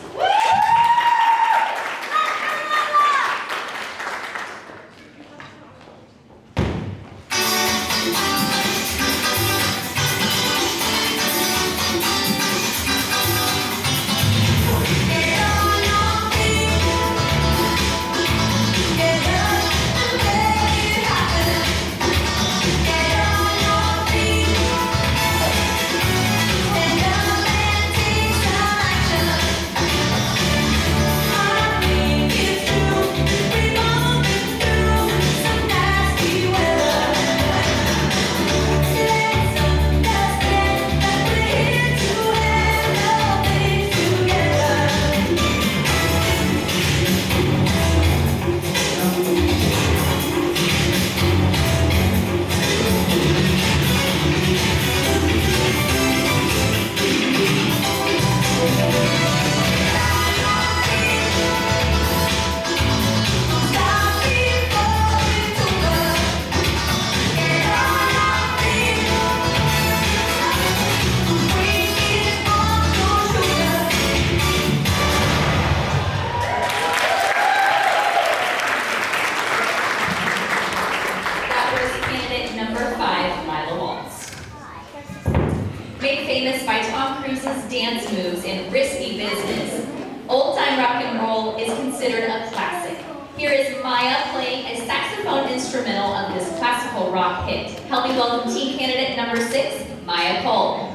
Made famous by Tom Cruise's dance moves in Risky Business, Old Time Rock and Roll is considered a classic. Here is Maya playing a saxophone instrumental of this classical rock hit. Help me welcome team candidate number 6, Maya Cole.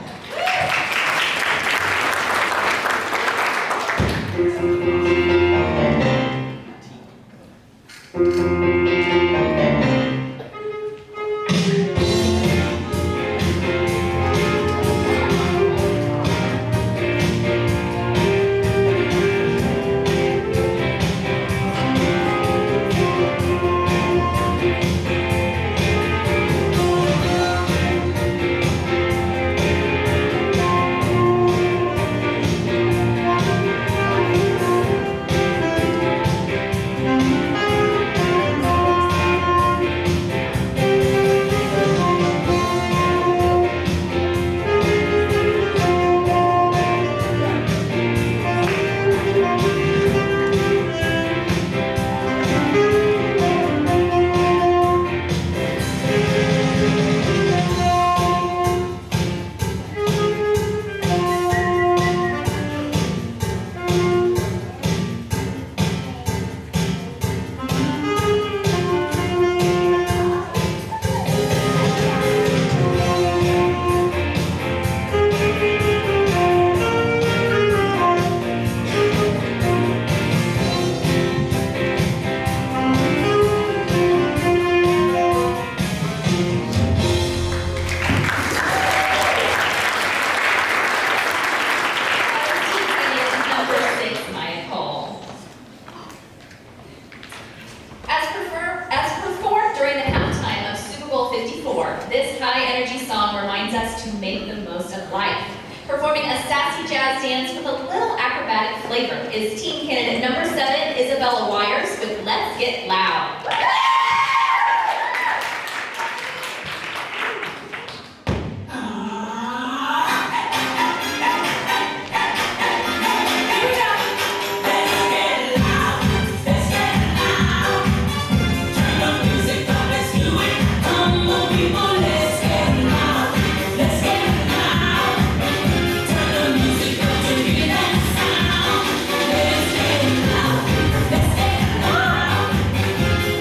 This high-energy song reminds us to make the most of life. Performing a sassy jazz dance with a little acrobatic flavor is team candidate number 7, Isabella Wires, with Let's Get Loud.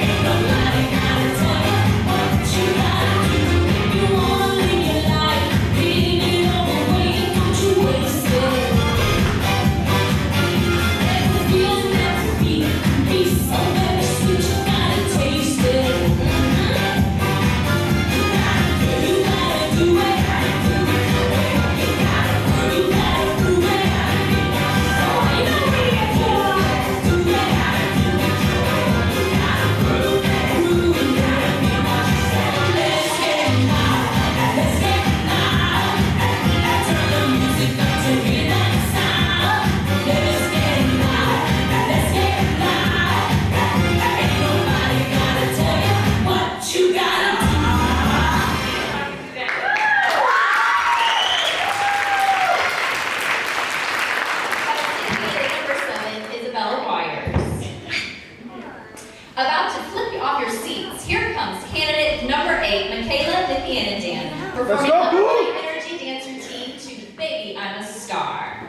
Ain't no dancer team to Baby I'm a Star.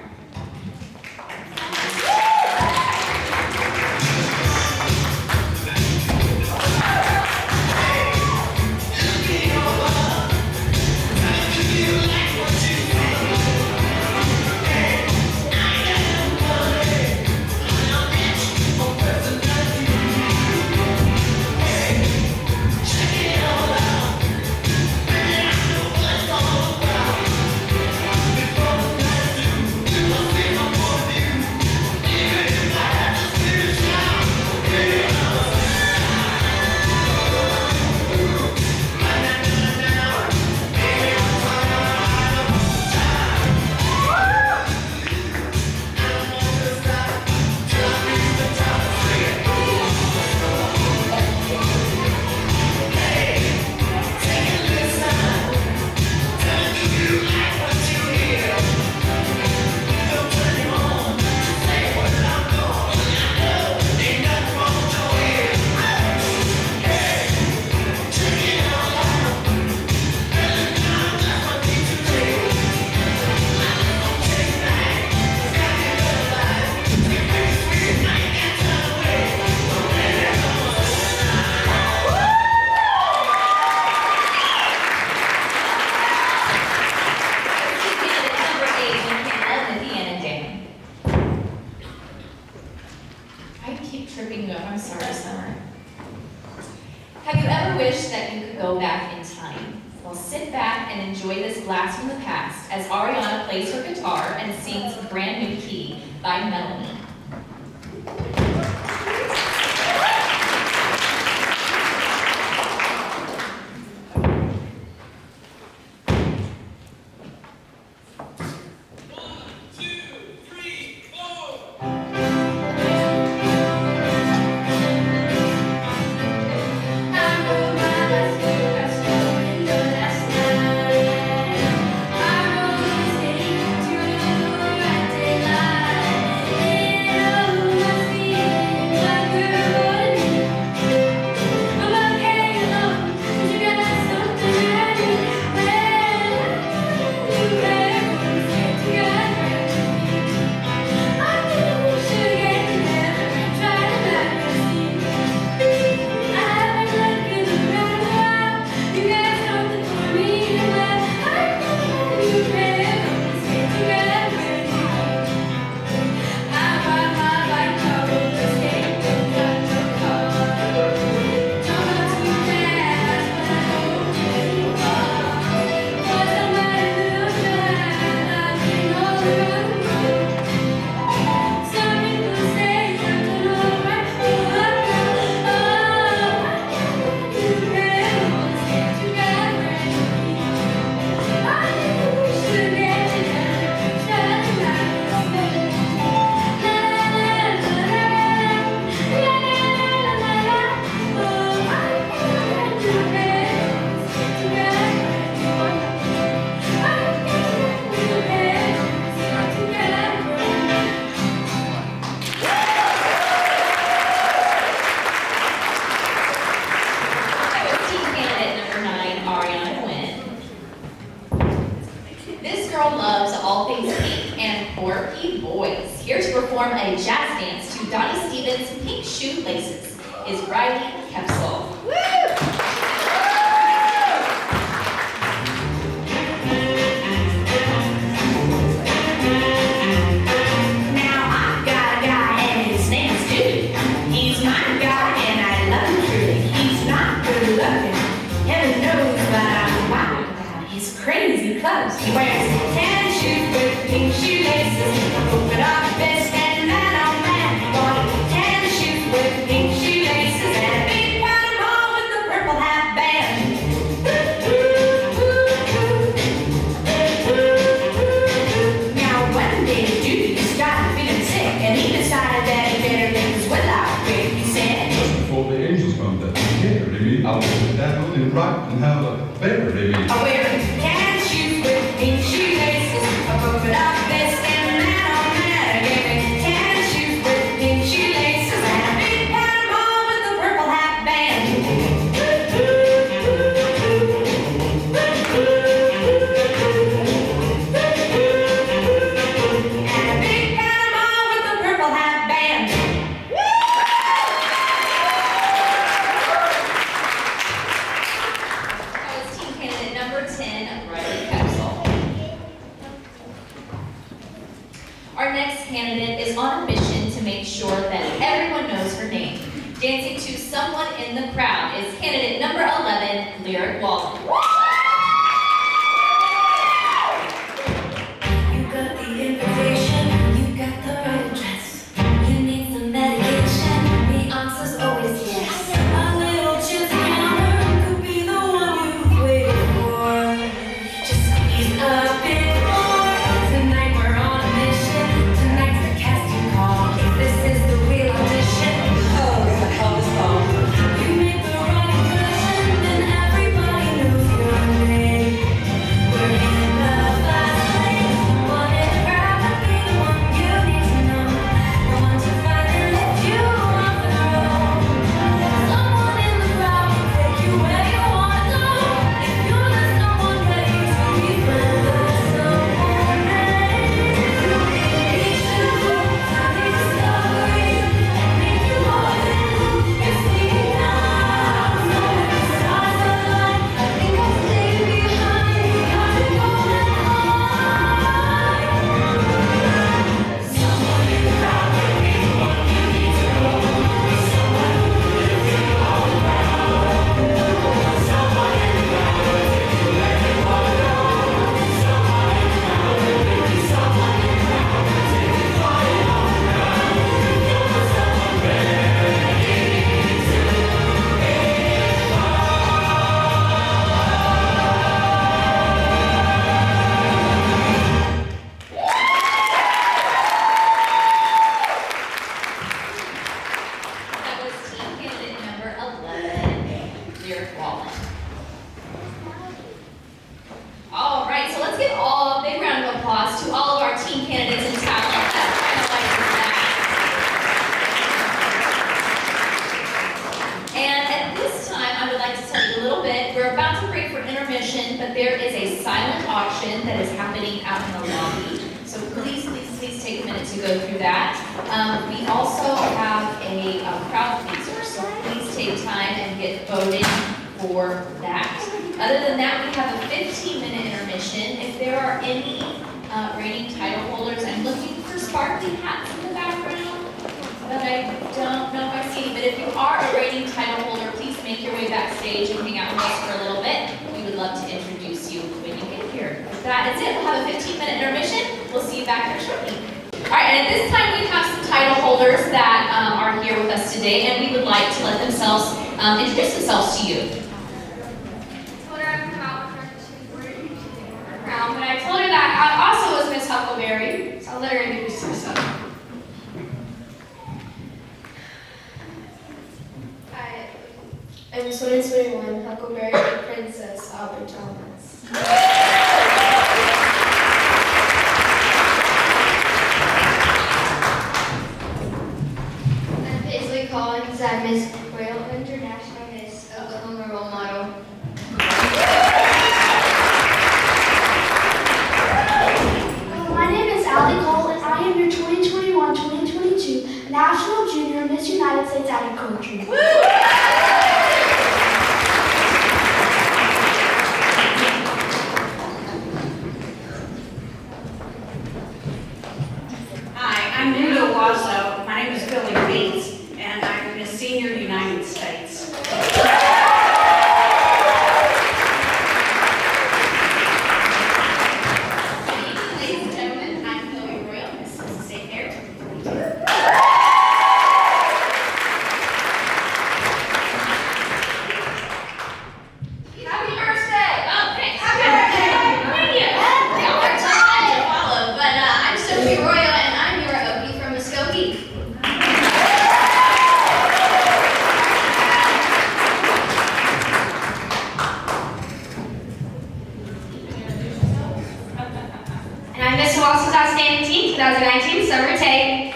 Have you ever wished that you could go back in time? Well, sit back and enjoy this blast from the past as Ariana plays her guitar and sings Brand New Key by Melanie. Loves all things pink and quirky boys. Here to perform a jazz dance to Donnie Stevens' Pink Shoelaces is Riley Kepsel. Now I've got a guy and his name's Dude. He's my guy and I love him truly. He's not good looking, heaven knows, but I'm wild about his crazy clothes. He wears tan shoes with pink shoelaces, a polka dot vest and that on that. Bought tan shoes with pink shoelaces and a big powder ball with a purple hat band. Now one day Dude started feeling sick and he decided that he better make his will out quick. He said, just before the angels come to take care of me, I'll sit down and rock and have a bear, baby. I wear tan shoes with pink shoelaces, a polka dot vest and that on that. I gave me tan shoes with pink shoelaces and a big powder ball with a purple hat band. Our next candidate is on a mission to make sure that everyone knows her name. Dancing to someone in the crowd is candidate number 11, Lyric Wallen. You got the invitation, you got the right address. You need some medication, the answer's always yes. A little chance encounter could be the one you've waited for. Just squeeze a bit more. Tonight we're on a mission. Tonight's the casting call. If this is the real audition, oh, God, help us all. You make the right impression, then everybody knows your name. We're in the fast lane. One in the crowd could be the one you need to know. The one to find and lift you off the road. Someone in the crowd can take you where you wanna go. If you're the someone ready to be friends with someone ready to be discovery and make you more than who you see now. So when the stars align, I think I'll stay behind. Got to go and hide. Someone in the crowd could be the one you need to know. Someone who will lift you all around. Someone in the crowd will take you where you wanna go. Someone in the crowd will make you. Someone in the crowd will take you flying all around. You're the someone ready to be That was team candidate number 11, Lyric Wallen. All right, so let's give a big round of applause to all of our team candidates and talent. That's kind of like that. And at this time, I would like to tell you a little bit. We're about to break for intermission, but there is a silent auction that is happening out in the lobby. So please take a minute to go through that. We also have a crowd pleaser, so please take time and get voted for that. Other than that, we have a 15-minute intermission. If there are any reigning title holders, I'm looking for sparkly hats in the background, but I don't know if I see any. But if you are a reigning title holder, please make your way backstage and hang out with us for a little bit. We would love to introduce you when you get here. That is it. We'll have a 15-minute intermission. We'll see you back here shortly. All right, and at this time, we have some title holders that are here with us today, and we would like to let themselves introduce themselves to you. Told her I'm proud of her to wear a crown, but I told her that I also was Miss Huckleberry, so I'll let her introduce herself. Hi, I'm 2021 Huckleberry Princess Albert Thomas. I'm Paisley Collins. I'm Miss Royal International Miss Oklahoma Role Model. My name is Allie Cole, and I am your 2021-2022 National Junior Miss United States Agriculture. Hi, I'm new to Owasso. My name is Billy Beats, and I'm Miss Senior United States. Ladies and gentlemen, I'm Chloe Royal, Miss Mississippi Fair 2022. Happy birthday! Oh, thanks. Happy birthday! Thank you. Y'all are tough to follow, but I'm Sophie Royal, and I'm your Okie from Muskogee. And I'm Miss Owasso's Outstanding Team 2019 Summer Take.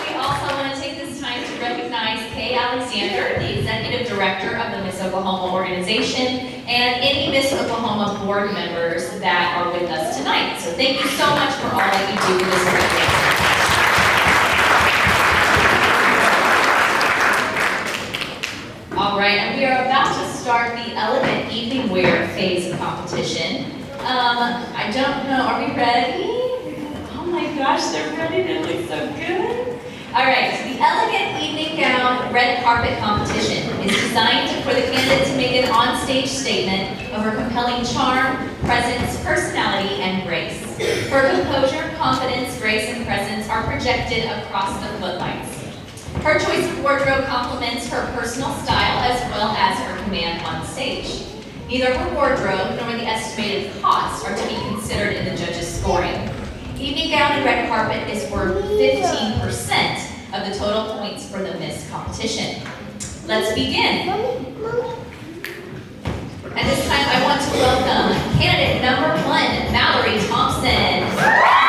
We also want to take this time to recognize Kay Alexander, the Executive Director of the Miss Oklahoma organization, and any Miss Oklahoma board members that are with us tonight. So thank you so much for all that you do for this organization. All right, and we are about to start the Elegant Evening Wear phase of competition. I don't know, are we ready? Oh my gosh, they're ready, they look so good. All right, so the Elegant Evening Gown Red Carpet Competition is designed for the candidate to make an on-stage statement of her compelling charm, presence, personality, and grace. Her composure, confidence, grace, and presence are projected across the footlights. Her choice of wardrobe complements her personal style as well as her command on stage. Neither her wardrobe nor the estimated costs are to be considered in the judges' scoring. Evening gown and red carpet is worth 15% of the total points for the Miss competition. Let's begin. At this time, I want to welcome candidate number 1, Mallory Thompson.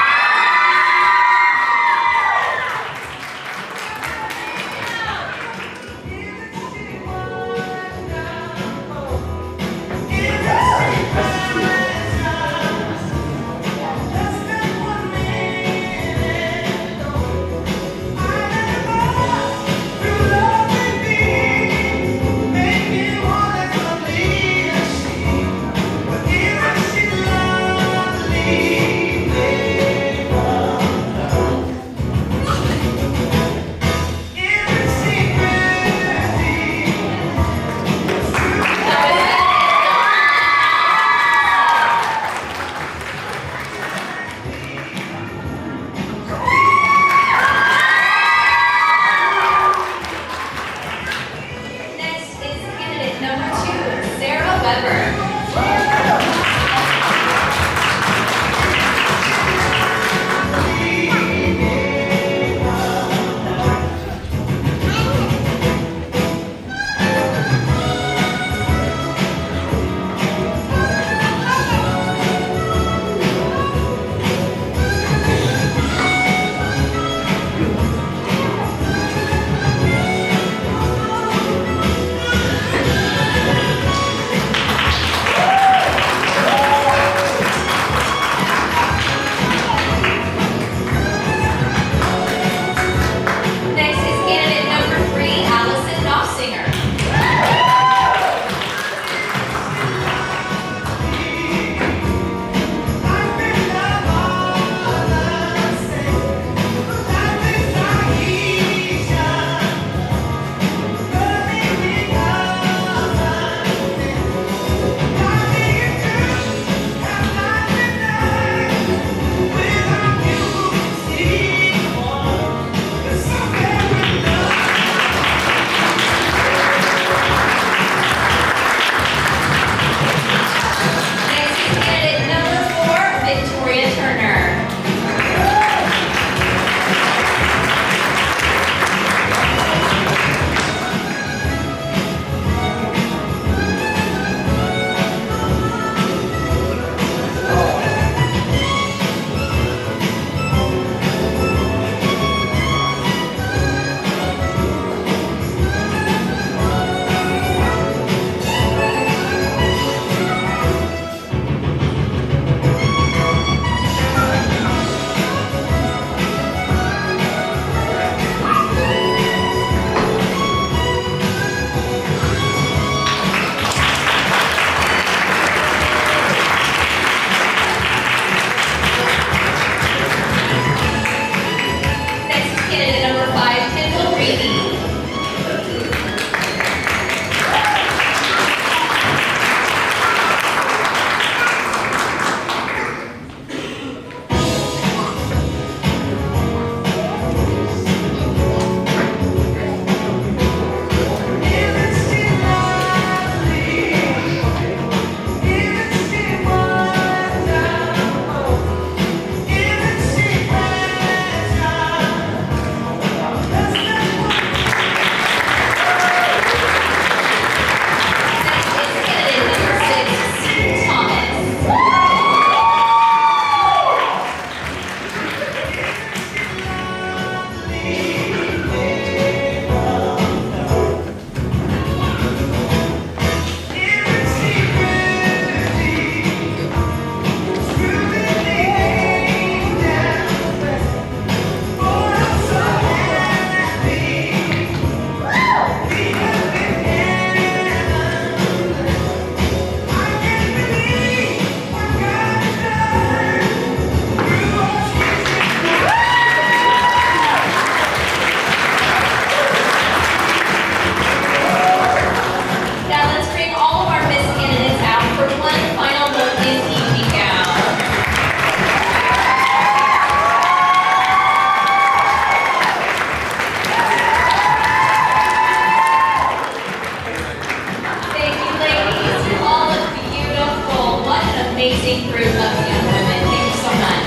amazing group of young women. Thank you so much.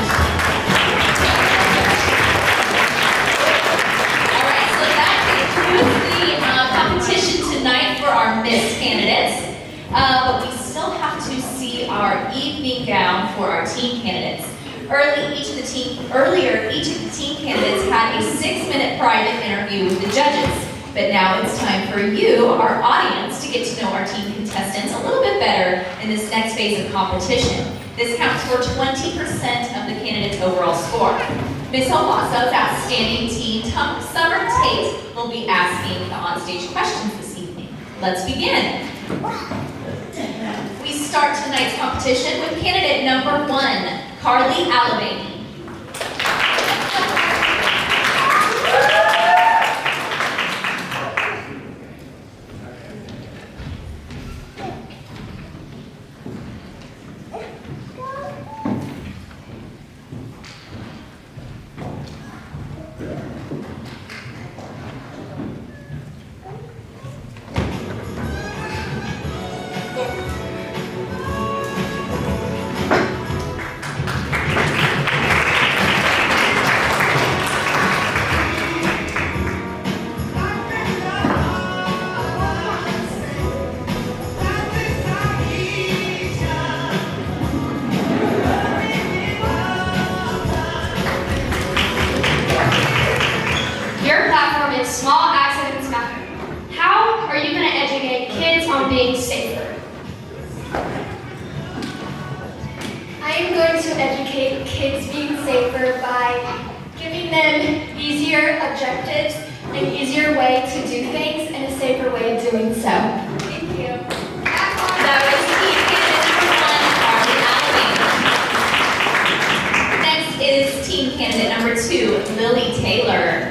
All right, so that concludes the competition tonight for our Miss candidates. But we still have to see our evening gown for our teen candidates. Earlier, each of the teen candidates had a 6-minute private interview with the judges. But now it's time for you, our audience, to get to know our teen contestants a little bit better in this next phase of competition. This counts for 20% of the candidate's overall score. Miss Owasso's outstanding teen Summer Tate will be asking the onstage questions this evening. Let's begin. We start tonight's competition with candidate number 1, Carly Alabama. Your platform is Small Accidents Matter. How are you going to educate kids on being safer? I am going to educate kids being safer by giving them easier objectives, an easier way to do things, and a safer way of doing so. Thank you. That was teen candidate number 1, Carly Alabama. Next is teen candidate number 2, Lily Taylor.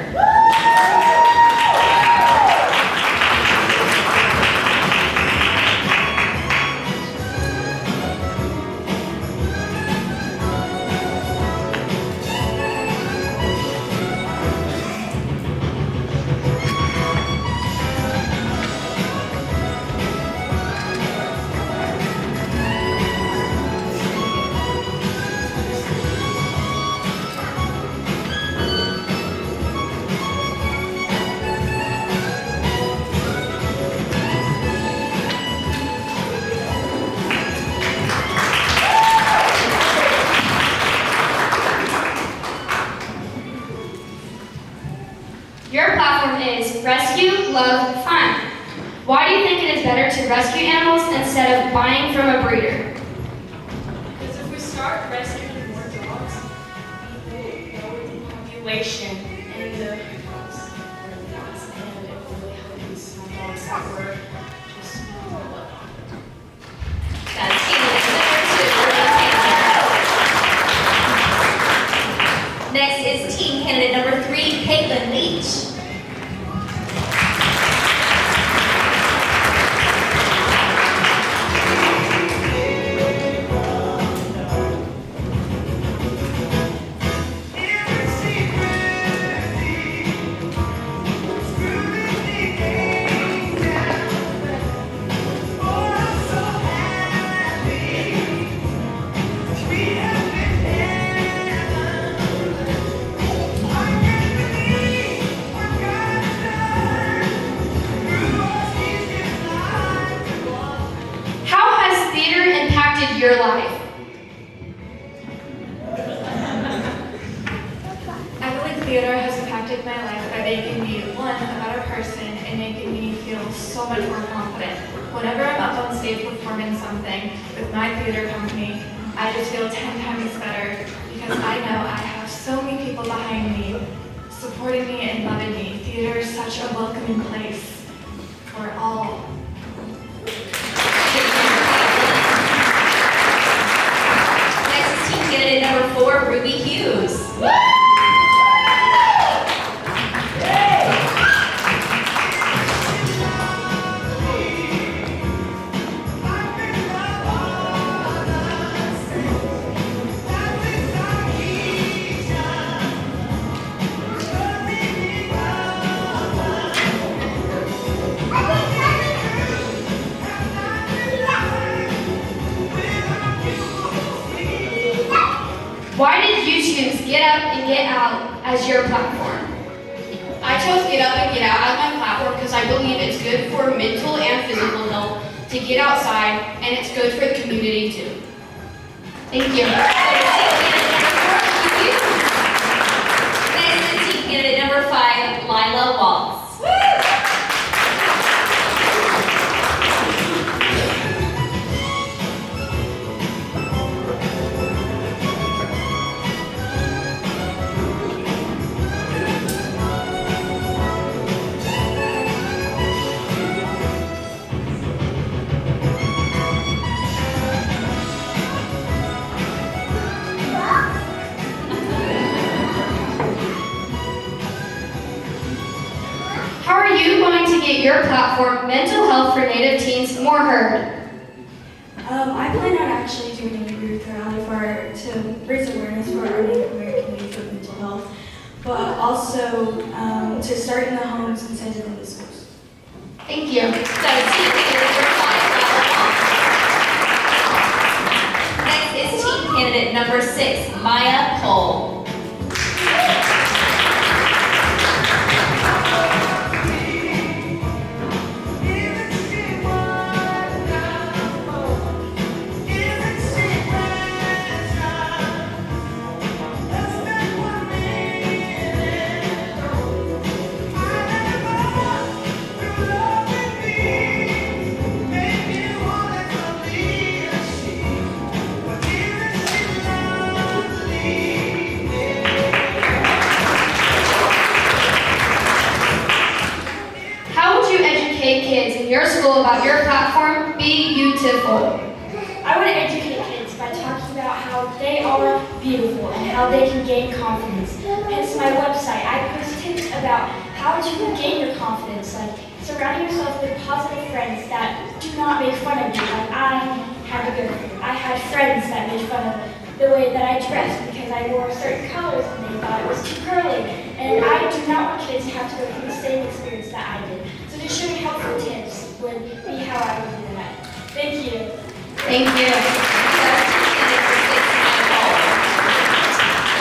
Your platform is Rescue, Love, Fun. Why do you think it is better to rescue animals instead of buying from a breeder? Because if we start rescuing more dogs, we will lower the population in the house. And it will really help these small dogs that were just That's candidate number 2, Lily Taylor. Next is teen candidate number 3, Caitlin Leach. How has theater impacted your life? I believe theater has impacted my life by making me, one, a better person and making me feel so much more confident. Whenever I'm up on stage performing something with my theater company, I just feel 10 times better because I know I have so many people behind me, supporting me and loving me. Theater is such a welcoming place for all. Next is teen candidate number 4, Ruby Hughes. Get Up and Get Out as your platform? I chose Get Up and Get Out as my platform because I believe it's good for mental and physical health to get outside, and it's good for the community too. Thank you. Next is team candidate number 5, Lila Waltz. How are you going to get your platform, Mental Health for Native Teens, more heard? I plan on actually doing a youth rally to raise awareness for our Native American youth with mental health, but also to start in the homes instead of in the schools. Thank you. That is team candidate number 5, Lila Waltz. Next is team candidate number 6, Maya Cole. How would you educate kids in your school about your platform, Be Beautiful? I want to educate kids by talking about how they are beautiful and how they can gain confidence. Hence my website. I post tips about how to gain your confidence, like surrounding yourself with positive friends that do not make fun of you. Like I had friends that made fun of the way that I dressed because I wore certain colors and they thought it was too curly. And I do not want kids to have to go through the same experience that I did. So just showing helpful tips would be how I would do that. Thank you. Thank you.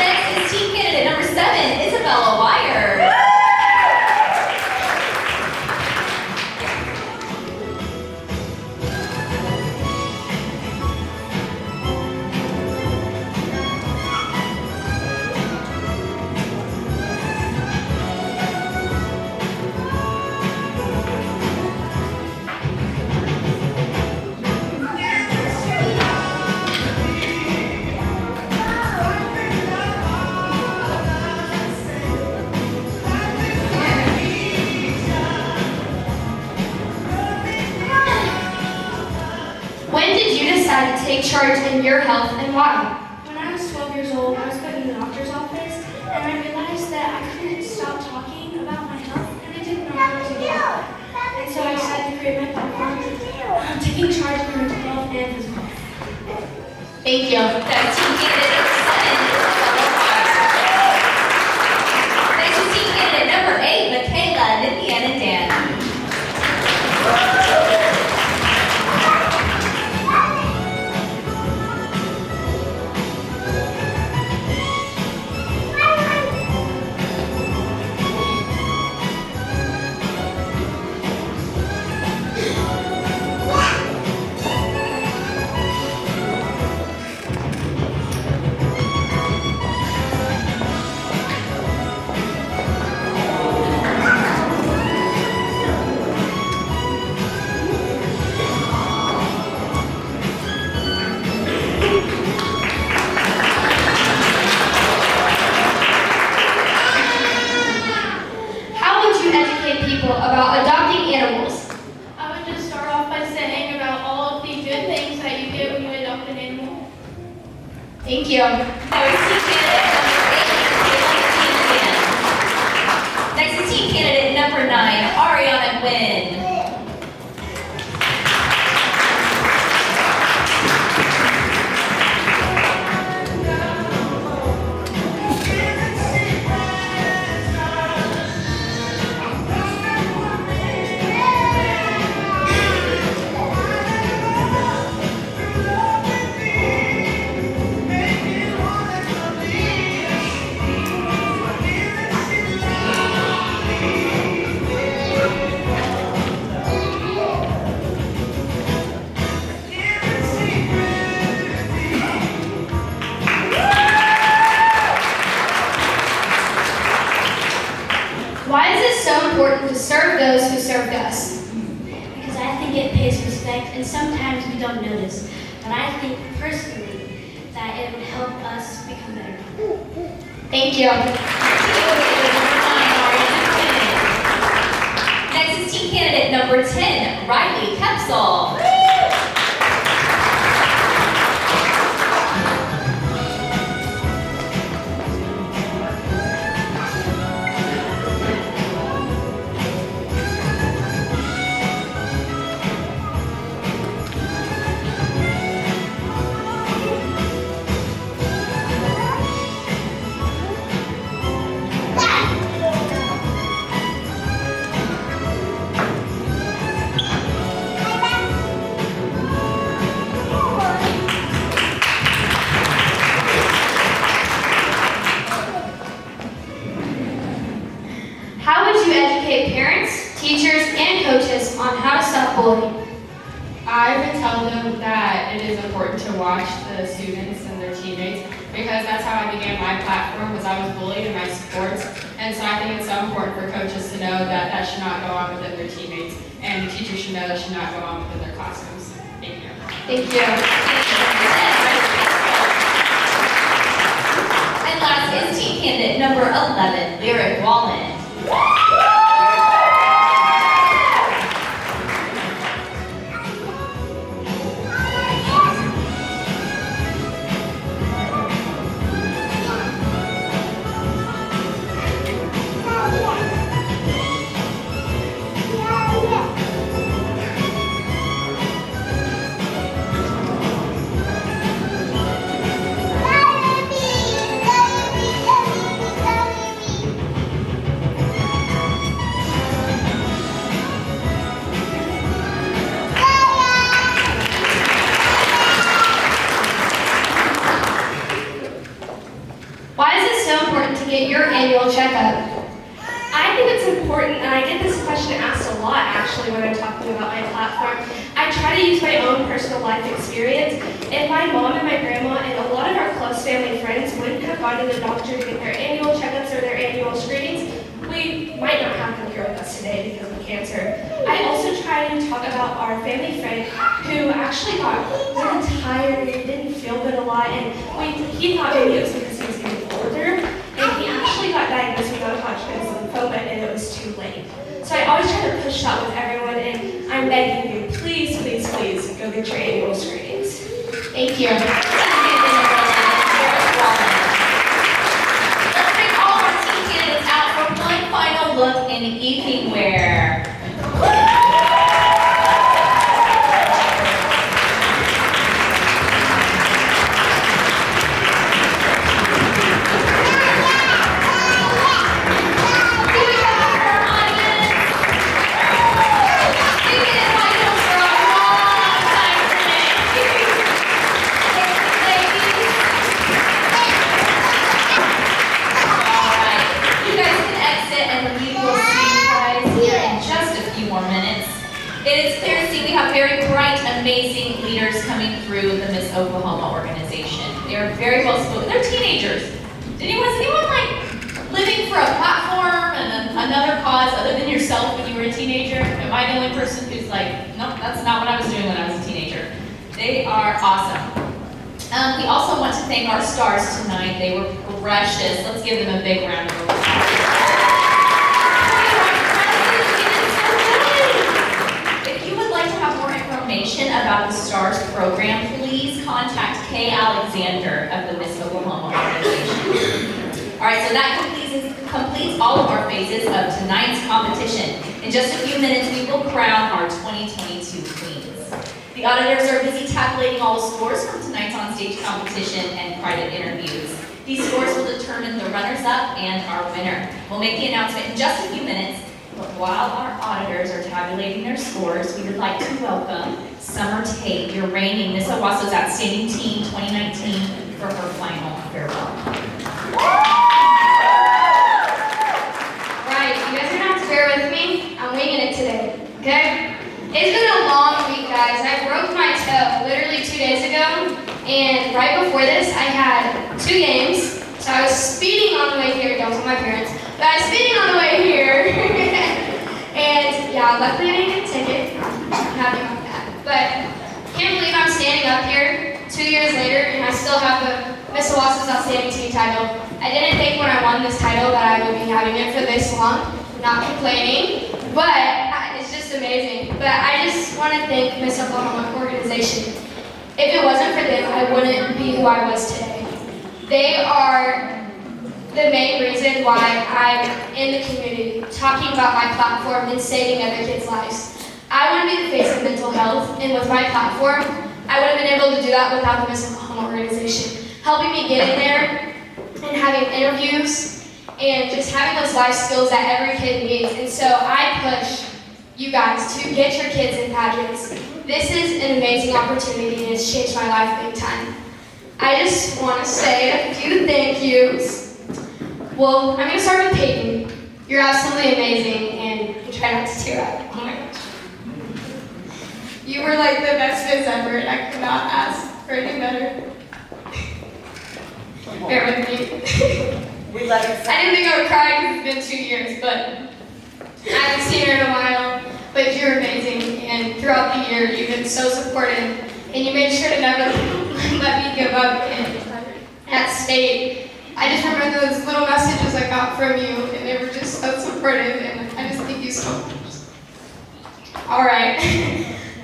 Next is team candidate number 7, Isabella Wire. When did you decide to take charge in your health and why? When I was 12 years old, I was put in the doctor's office, and I realized that I couldn't stop talking about my health, and I didn't know how to do that. And so I decided to create my platform, taking charge of my mental health and physical health. Thank you. That's team candidate number 7, Isabella Wire. Next is team candidate number 8, Michaela Nipian and Dan. How would you educate people about adopting animals? I would just start off by saying about all of the good things that you get when you adopt an animal. Thank you. That was team candidate number 8, Michaela Nipian and Dan. Next is team candidate number 9, Ariana Nguyen. sometimes we don't notice. But I think personally that it would help us become better people. Thank you. Next is team candidate number 10, Riley Kepsel. How would you educate parents, teachers, and coaches on how to stop bullying? I would tell them that it is important to watch the students and their teammates because that's how I began my platform was I was bullied in my sports. And so I think it's so important for coaches to know that that should not go on within their teammates and teachers should know that should not go on within their classrooms. Thank you. Thank you. And last is team candidate number 11, Lyric Wallen. Why is it so important to get your annual checkup? I think it's important, and I get this question asked a lot actually when I'm talking about my platform. I try to use my own personal life experience. If my mom and my grandma and a lot of our close family friends wouldn't have gone to the doctor to get their annual checkups or their annual screenings, we might not have them here with us today because of cancer. I also try to talk about our family friend who actually got really tired and didn't feel good a lot, and he thought maybe it was because he was getting older, and he actually got diagnosed with non-Hodgkin's lymphoma and it was too late. So I always try to push that with everyone, and I'm begging you, please, please, please go get your annual screenings. Thank you. Let's bring all of our team candidates out for one final look in evening wear. It is clear to see we have very bright, amazing leaders coming through the Miss Oklahoma organization. They are very well spoken. They're teenagers. Was anyone like living for a platform and another cause other than yourself when you were a teenager? Am I the only person who's like, nope, that's not what I was doing when I was a teenager? They are awesome. We also want to thank our stars tonight. They were precious. Let's give them a big round of applause. Information about the STARS program, please contact Kay Alexander of the Miss Oklahoma organization. All right, so that completes all of our phases of tonight's competition. In just a few minutes, we will crown our 2022 queens. The auditors are busy tabulating all the scores from tonight's onstage competition and private interviews. These scores will determine the runners-up and our winner. We'll make the announcement in just a few minutes. But while our auditors are tabulating their scores, we would like to welcome Summer Tate, your reigning Miss Owasso's Outstanding Team 2019, for her final farewell. Right, you guys are gonna have to bear with me. I'm winging it today, okay? It's been a long week, guys. I broke my toe literally 2 days ago, and right before this, I had 2 games. So I was speeding on the way here, don't tell my parents, but I was speeding on the way here. And yeah, luckily I didn't get a ticket. I'm happy about that. But up here 2 years later and I still have the Miss Owasso's Outstanding Teen title. I didn't think when I won this title that I would be having it for this long, not complaining, but it's just amazing. But I just want to thank Miss Oklahoma organization. If it wasn't for them, I wouldn't be who I was today. They are the main reason why I'm in the community, talking about my platform and saving other kids' lives. I want to be the face of mental health, and with my platform, I would have been able to do that without the Miss Oklahoma organization, helping me get in there and having interviews and just having those life skills that every kid needs. And so I push you guys to get your kids in pageants. This is an amazing opportunity and it's changed my life big time. I just want to say a few thank yous. Well, I'm going to start with Peyton. You're absolutely amazing and try not to tear up. Oh my gosh. You were like the best Miss ever and I could not ask for any better. Bear with me. We love you. I didn't think I would cry because it's been 2 years, but I haven't seen her in a while. But you're amazing, and throughout the year, you've been so supportive, and you made sure to never let me give up at state. I just remember those little messages I got from you, and they were just so supportive, and I just thank you so much. All right,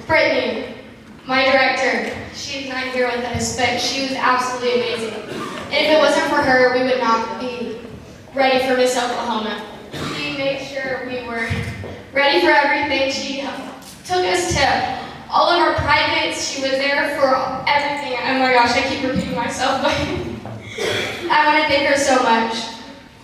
Brittany, my director, she's not here with us, but she was absolutely amazing. And if it wasn't for her, we would not be ready for Miss Oklahoma. She made sure we were ready for everything. She took us to all of our privates. She was there for everything. Oh my gosh, I keep repeating myself, but I want to thank her so much.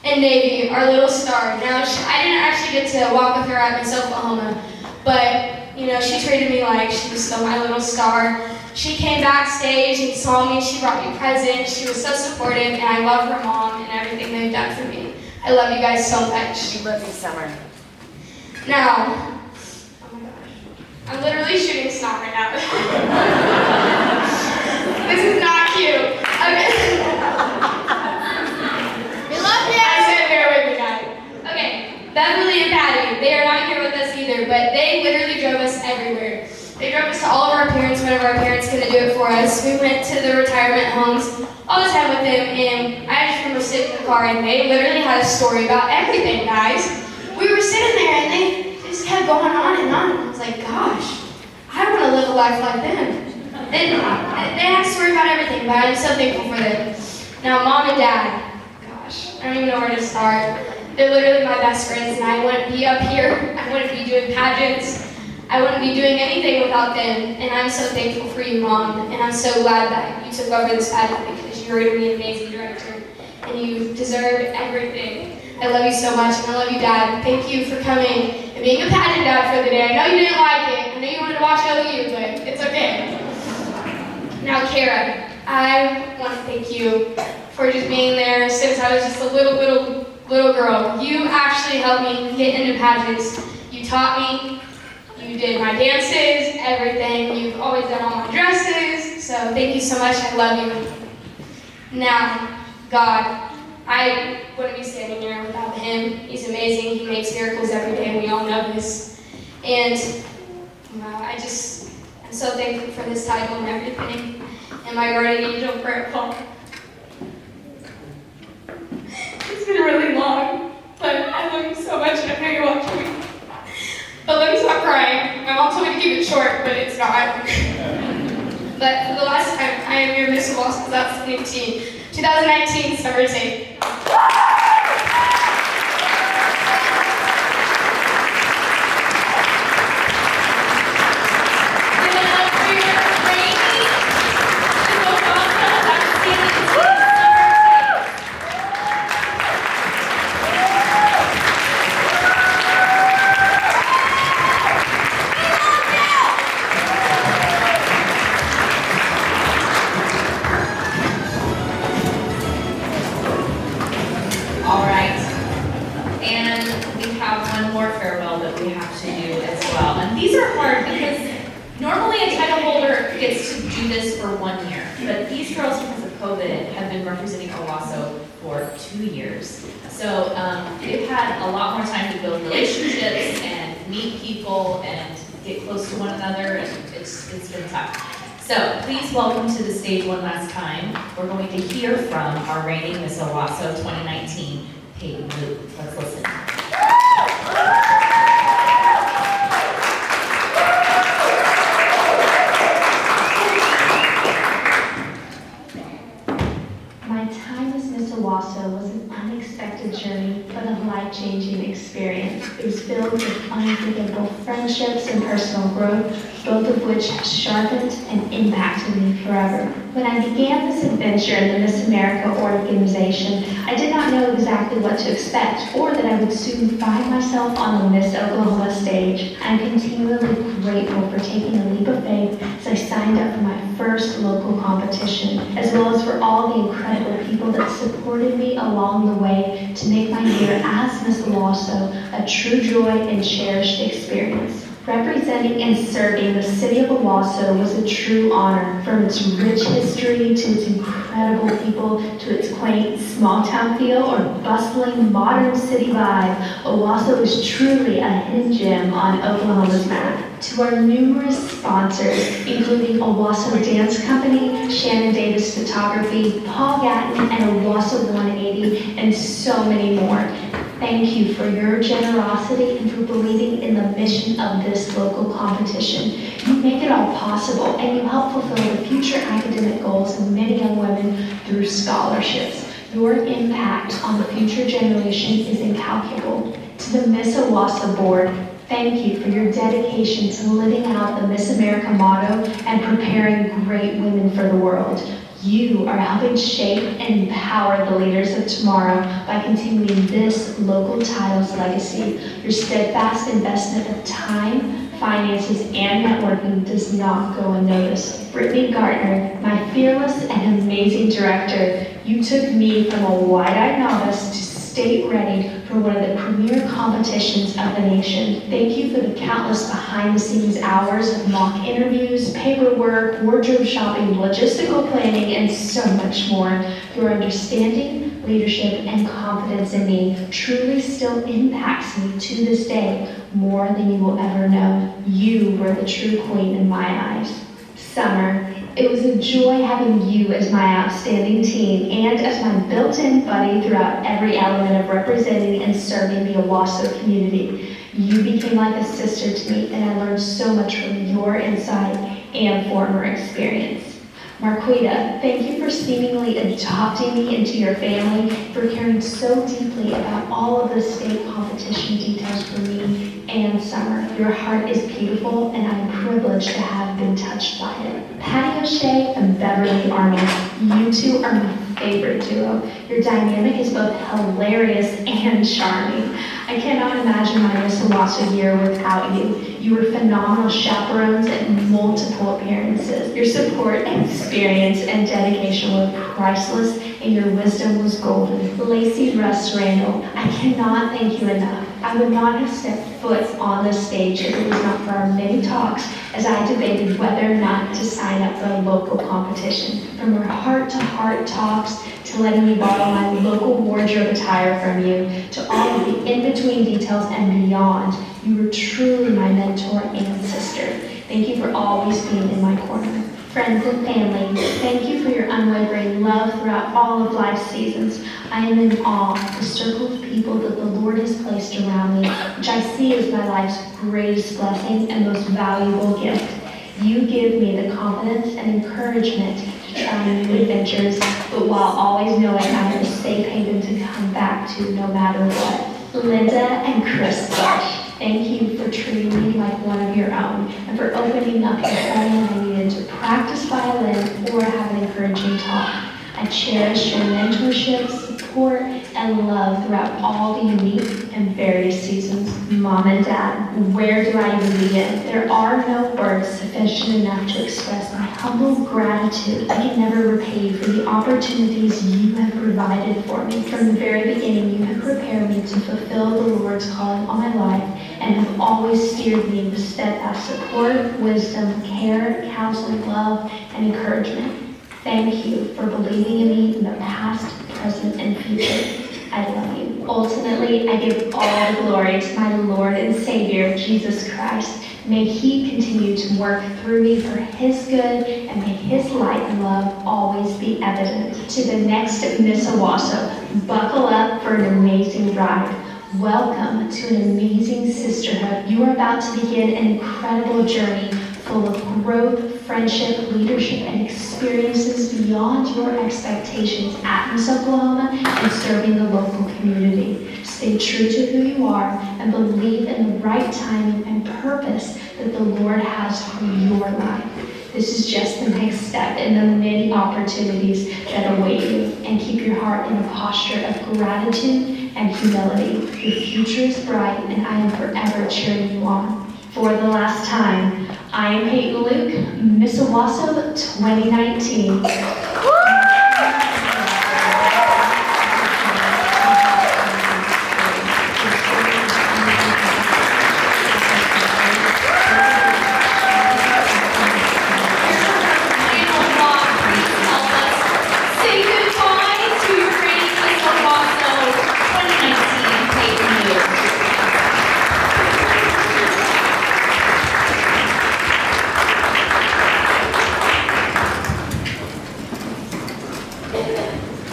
And Navy, our little star. Now, I didn't actually get to walk with her at Miss Oklahoma, but you know, she treated me like she was still my little star. She came backstage and saw me. She brought me presents. She was so supportive, and I love her mom and everything they've done for me. I love you guys so much. We love you, Summer. Now, oh my gosh, I'm literally shooting snot right now. This is not cute. Okay. We love you. I said bear with me, guys. Okay, Beverly and Patty, they are not here with us either, but they literally drove us everywhere. They drove us to all of our parents whenever our parents couldn't do it for us. We went to the retirement homes all the time with them, and I just remember sitting in the car, and they literally had a story about everything, guys. We were sitting there, and they just kept going on and on. I was like, gosh, I want to live a life like them. They had a story about everything, but I'm so thankful for them. Now, Mom and Dad, gosh, I don't even know where to start. They're literally my best friends, and I wouldn't be up here. I wouldn't be doing pageants. I wouldn't be doing anything without them, and I'm so thankful for you, Mom, and I'm so glad that you took over this pageant because you're going to be an amazing director, and you deserve everything. I love you so much, and I love you, Dad. Thank you for coming and being a pageant dad for the day. I know you didn't like it. I know you wanted to watch OU, but it's okay. Now, Kara, I want to thank you for just being there since I was just a little girl. You actually helped me get into pageants. You taught me. You did my dances, everything. You've always done all my dresses. So thank you so much. I love you. Now, God, I wouldn't be standing here without him. He's amazing. He makes miracles every day, and we all know this. And wow, I'm so thankful for this title and everything. And my guardian angel prayer call. It's been really long, but I love you so much, and I know you're watching me. But let me stop crying. My mom told me to keep it short, but it's not. But for the last time, I am your Miss Owasso 2019 summer tape. All right, and we have one more farewell that we have to do as well. And these are hard because normally a title holder gets to do this for 1 year, but these girls, because of COVID, have been representing Owasso for 2 years. So they've had a lot more time to build relationships and meet people and get close to one another, and it's been tough. So So please welcome to the stage one last time. We're going to hear from our reigning Miss Owasso 2019, Peyton Luke. Let's listen. My time as Miss Owasso was an unexpected journey, but a life-changing experience. It was filled with unforgettable friendships and personal growth, both of which have sharpened and impacted me forever. When I began this adventure in the Miss America organization, I did not know exactly what to expect, or that I would soon find myself on the Miss Oklahoma stage. I'm continually grateful for taking a leap of faith as I signed up for my first local competition, as well as for all the incredible people that supported me along the way to make my year as Miss Owasso a true joy and cherished experience. Representing and serving the city of Owasso was a true honor. From its rich history to its incredible people to its quaint small town feel or bustling modern city vibe, Owasso is truly a hidden gem on Oklahoma's map. To our numerous sponsors, including Owasso Dance Company, Shannon Davis Photography, Paul Gatton, and Owasso 180, and so many more. Thank you for your generosity and for believing in the mission of this local competition. You make it all possible, and you help fulfill the future academic goals of many young women through scholarships. Your impact on the future generation is incalculable. To the Miss Owasso Board, thank you for your dedication to living out the Miss America motto and preparing great women for the world. You are helping shape and empower the leaders of tomorrow by continuing this local title's legacy. Your steadfast investment of time, finances, and networking does not go unnoticed. Brittany Gartner, my fearless and amazing director, you took me from a wide-eyed novice to state ready for one of the premier competitions of the nation. Thank you for the countless behind-the-scenes hours of mock interviews, paperwork, wardrobe shopping, logistical planning, and so much more. Your understanding, leadership, and confidence in me truly still impacts me to this day more than you will ever know. You were the true queen in my eyes. Summer, it was a joy having you as my outstanding team and as my built-in buddy throughout every element of representing and serving the Owasso community. You became like a sister to me, and I learned so much from your insight and former experience. Marquita, thank you for seemingly adopting me into your family, for caring so deeply about all of the state competition details for me and Summer. Your heart is beautiful, and I'm privileged to have been touched by it. Patty O'Shea and Beverly Arnold, you two are my favorite duo. Your dynamic is both hilarious and charming. I cannot imagine my Miss Owasso year without you. You were phenomenal chaperones at multiple appearances. Your support, experience, and dedication were priceless, and your wisdom was golden. Lacey Russ Randall, I cannot thank you enough. I would not have stepped foot on this stage if it was not for our many talks as I debated whether or not to sign up for a local competition. From our heart-to-heart talks to letting me borrow my local wardrobe attire from you, to all of the in-between details and beyond, you were truly my mentor and sister. Thank you for always being in my corner. Friends and family, thank you for your unwavering love throughout all of life's seasons. I am in awe of the circle of people that the Lord has placed around me, which I see as my life's greatest blessing and most valuable gift. You give me the confidence and encouragement to try new adventures, but while always knowing I have a safe haven to come back to no matter what. Linda and Chris Bush, thank you for treating me like one of your own and for opening up the home I needed to practice violin or have an encouraging talk. I cherish your mentorship, support, and love throughout all the unique and various seasons. Mom and Dad, where do I even begin? There are no words sufficient enough to express my humble gratitude. I can never repay you for the opportunities you have provided for me. From the very beginning, you have prepared me to fulfill the Lord's calling on my life and have always steered me with steadfast support, wisdom, care, counsel, love, and encouragement. Thank you for believing in me in the past, present, and future. I love you. Ultimately, I give all the glory to my Lord and Savior, Jesus Christ. May He continue to work through me for His good, and may His light and love always be evident. To the next Miss Owasso, buckle up for an amazing ride. Welcome to an amazing sisterhood. You are about to begin an incredible journey full of growth, friendship, leadership, and experiences beyond your expectations at Miss Oklahoma and serving the local community. Stay true to who you are and believe in the right timing and purpose that the Lord has for your life. This is just the next step in the many opportunities that await you, and keep your heart in a posture of gratitude and humility. Your future is bright, and I am forever cheering you on. For the last time, I am Peyton Luke, Miss Owasso 2019.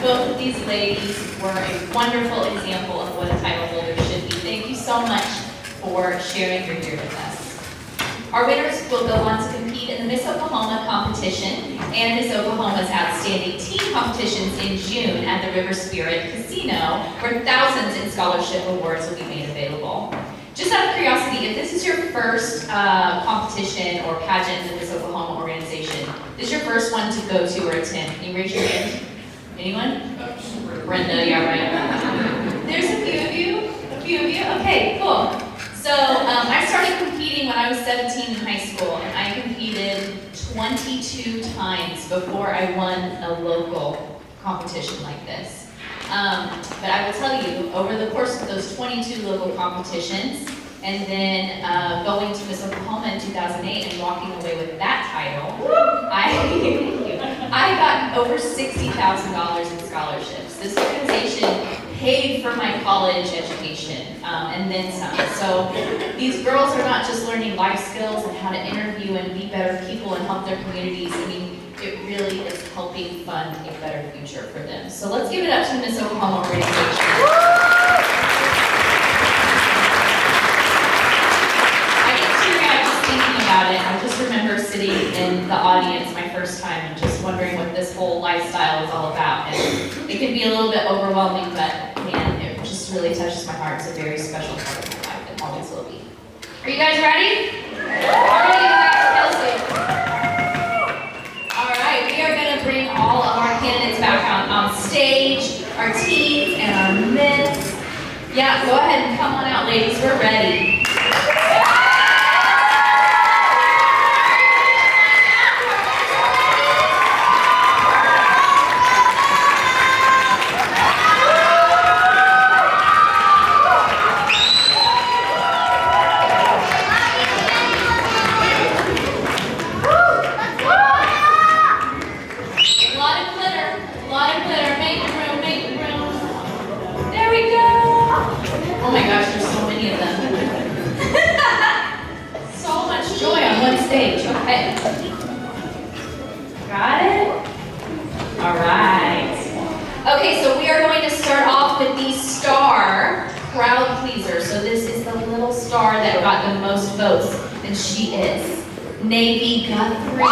Both of these ladies were a wonderful example of what a title holder should be. Thank you so much for sharing your year with us. Our winners will go on to compete in the Miss Oklahoma competition and Miss Oklahoma's Outstanding Teen competitions in June at the River Spirit Casino, where thousands in scholarship awards will be made available. Just out of curiosity, if this is your first competition or pageant in the Miss Oklahoma organization, this is your first one to go to or attend, can you raise your hand? Anyone? Brenda, yeah, right. There's a few of you. Okay, cool. So I started competing when I was 17 in high school, and I competed 22 times before I won a local competition like this. But I will tell you, over the course of those 22 local competitions, and then going to Miss Oklahoma in 2008 and walking away with that title, I got over $60,000 in scholarships. This organization paid for my college education and then some. So these girls are not just learning life skills and how to interview and be better people and help their communities. I mean, it really is helping fund a better future for them. So let's give it up to the Miss Oklahoma organization. I just remember sitting in the audience my first time and just wondering what this whole lifestyle is all about. And it can be a little bit overwhelming, but man, it just really touches my heart. It's a very special part of my life and always will be. Are you guys ready? All right, we are going to bring all of our candidates back on stage, our teens and our myths. Yeah, go ahead and come on out, ladies. We're ready. Oh my gosh, there's so many of them. So much joy on one stage. Okay. Got it? All right. Okay, so we are going to start off with the star crowd pleaser. So this is the little star that got the most votes, and she is Navy Guthrie.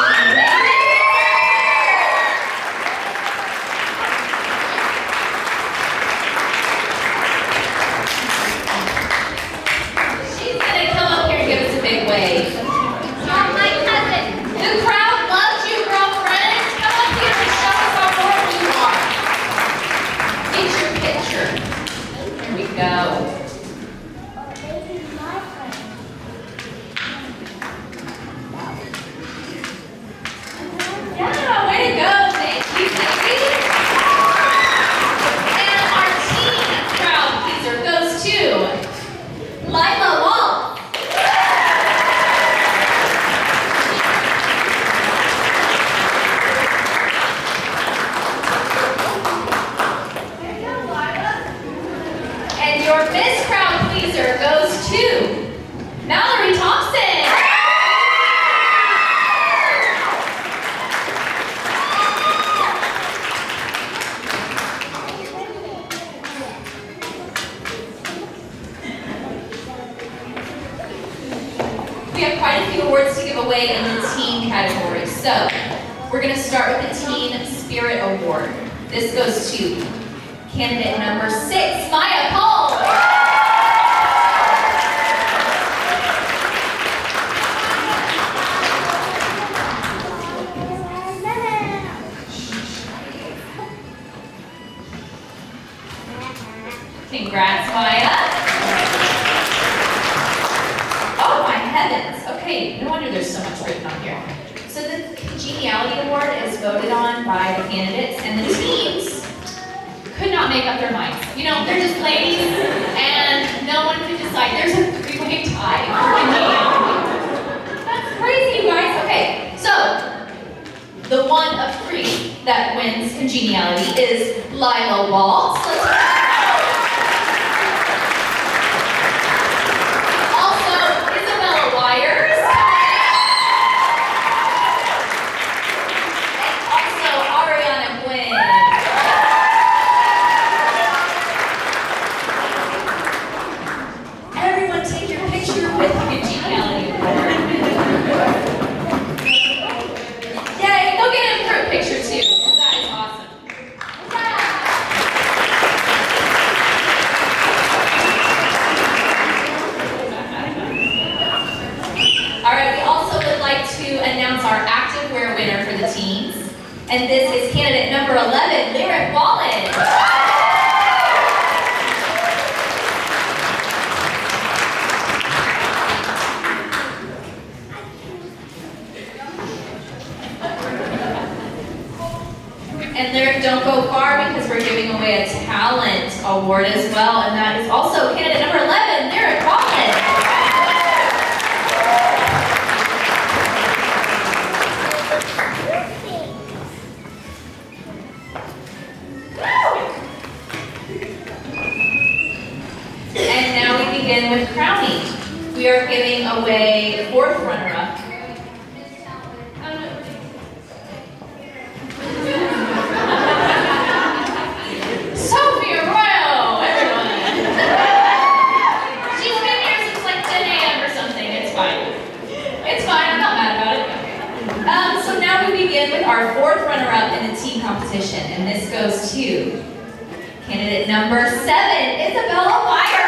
Wave. You're my cousin. The crowd loves you, girlfriend. Come up here and show us how important you are. Get your picture. Here we go. awards to give away in the teen category. So, we're going to start with the Teen Spirit Award. This goes to candidate number 6, Maya Cole. Congrats, Maya. Oh my heavens. Okay, no wonder there's so much written on here. So the Congeniality Award is voted on by the candidates, and the teams could not make up their minds. You know, they're just ladies, and no one could decide. There's a 3-way tie for Congeniality. That's crazy, you guys. Okay, so the one of 3 that wins Congeniality is Lila Waltz. And this is candidate number 11, Lyric Wallen. And Lyric, don't go far because we're giving away a talent award as well. And that is also candidate number 11, Lyric Wallen. With crowning, we are giving away 4th runner-up. Sophia Royal, everyone. She's been here since like 10 a.m. or something. It's fine. It's fine. I'm not mad about it. So now we begin with our 4th runner-up in the team competition, and this goes to candidate number 7, Isabella Wire.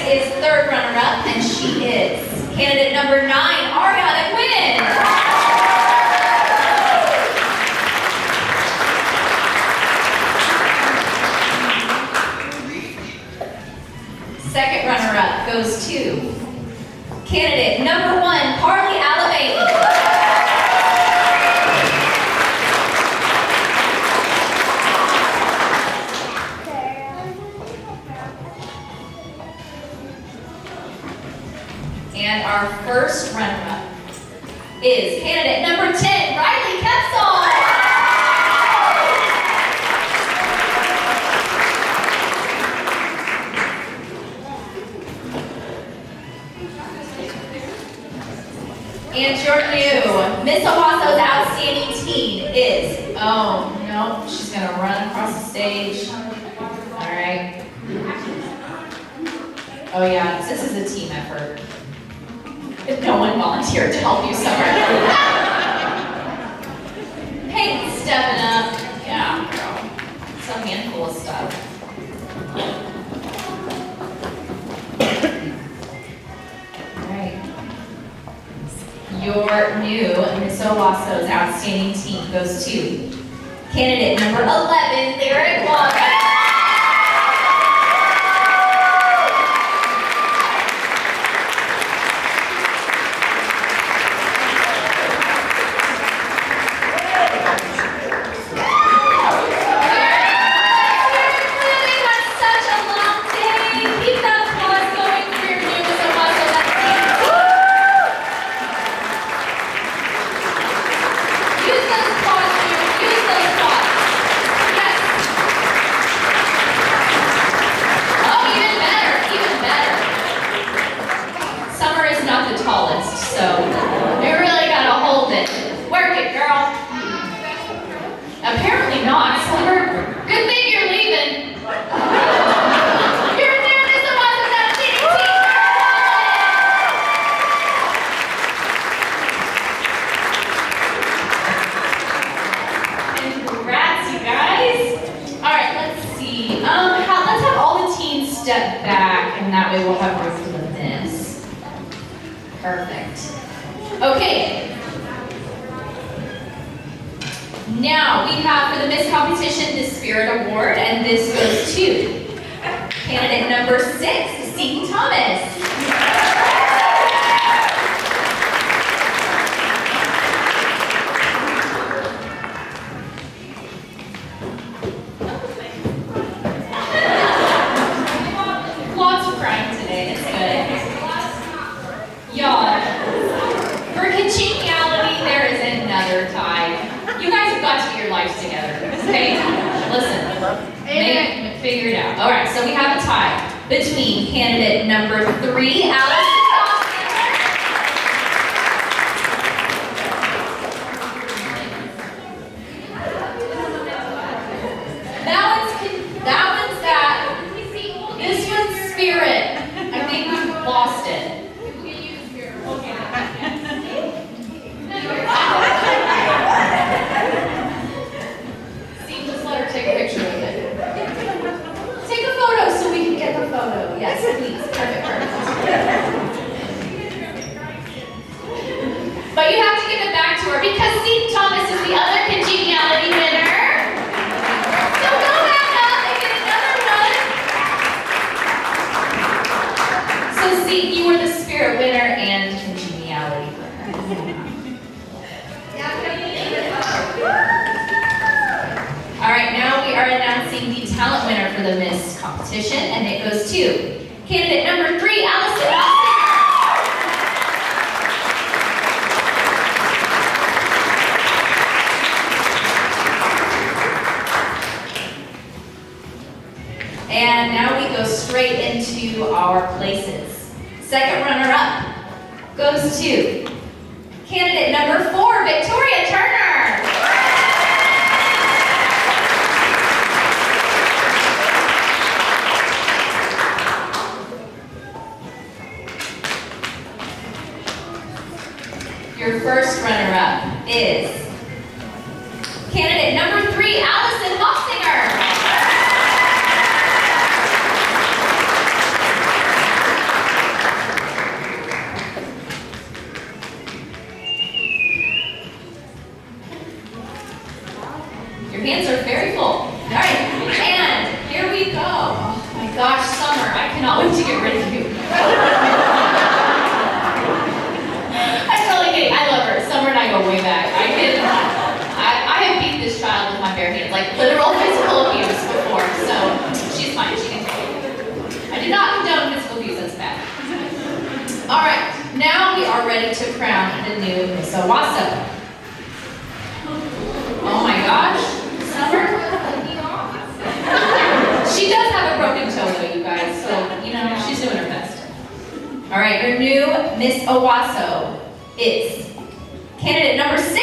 Is 3rd runner-up, and she is candidate number 9, Ariana Quinn. Second runner-up goes to candidate number 1, Carly Alabama. And our first runner-up is candidate number 10, Riley Kepsall. And your new Miss Owasso's Outstanding Teen is, oh no, she's gonna run across the stage. All right. Oh yeah, this is a team effort. If no one volunteered to help you summer. Peyton's stepping up. Yeah, girl. It's a handful of stuff. Alright. Your new Miss Owasso's Outstanding Teen goes to candidate number 11, Lyric Wallen. That way we'll have room for the this. Perfect. Okay. Now we have for the Miss Competition the Spirit Award, and this goes to candidate number 6, Seton Thomas. Lots of crying today, it's good. Y'all, for congeniality, there is another tie. You guys have got to get your lives together, okay? Listen, figure it out. All right, so we have a tie between candidate number 3, Allison. That one's that. This one's Spirit. I think we've lost it. See, just let her take a picture of it. Take a photo so we can get the photo. Yes, please. Perfect. But you have to give it back to her because Seton Thomas is the other congeniality winner. So go back up and get another one. So Seton, you were the Spirit winner and congeniality winner. All right, now we are announcing the talent winner for the Miss Competition, and it goes to candidate number 3, Allison Austin. And now we go straight into our places. Second runner-up goes to candidate number 4, Victoria Turner. Your first runner-up is candidate number 3, Allison Hofsinger. Your hands are very full. All right, and here we go. Oh my gosh, Summer, I cannot wait to get rid of you. I'm totally kidding. I love her. Summer and I go way back. I have beat this child with my bare hands, like literal physical abuse before, so she's fine. She can take it. I did not condone physical abuse. That's bad. All right, now we are ready to crown the new Miss Owasso. Oh my gosh, Summer. She does have a broken toe though, you guys, so, you know, she's doing her best. All right, your new Miss Owasso is candidate number 6,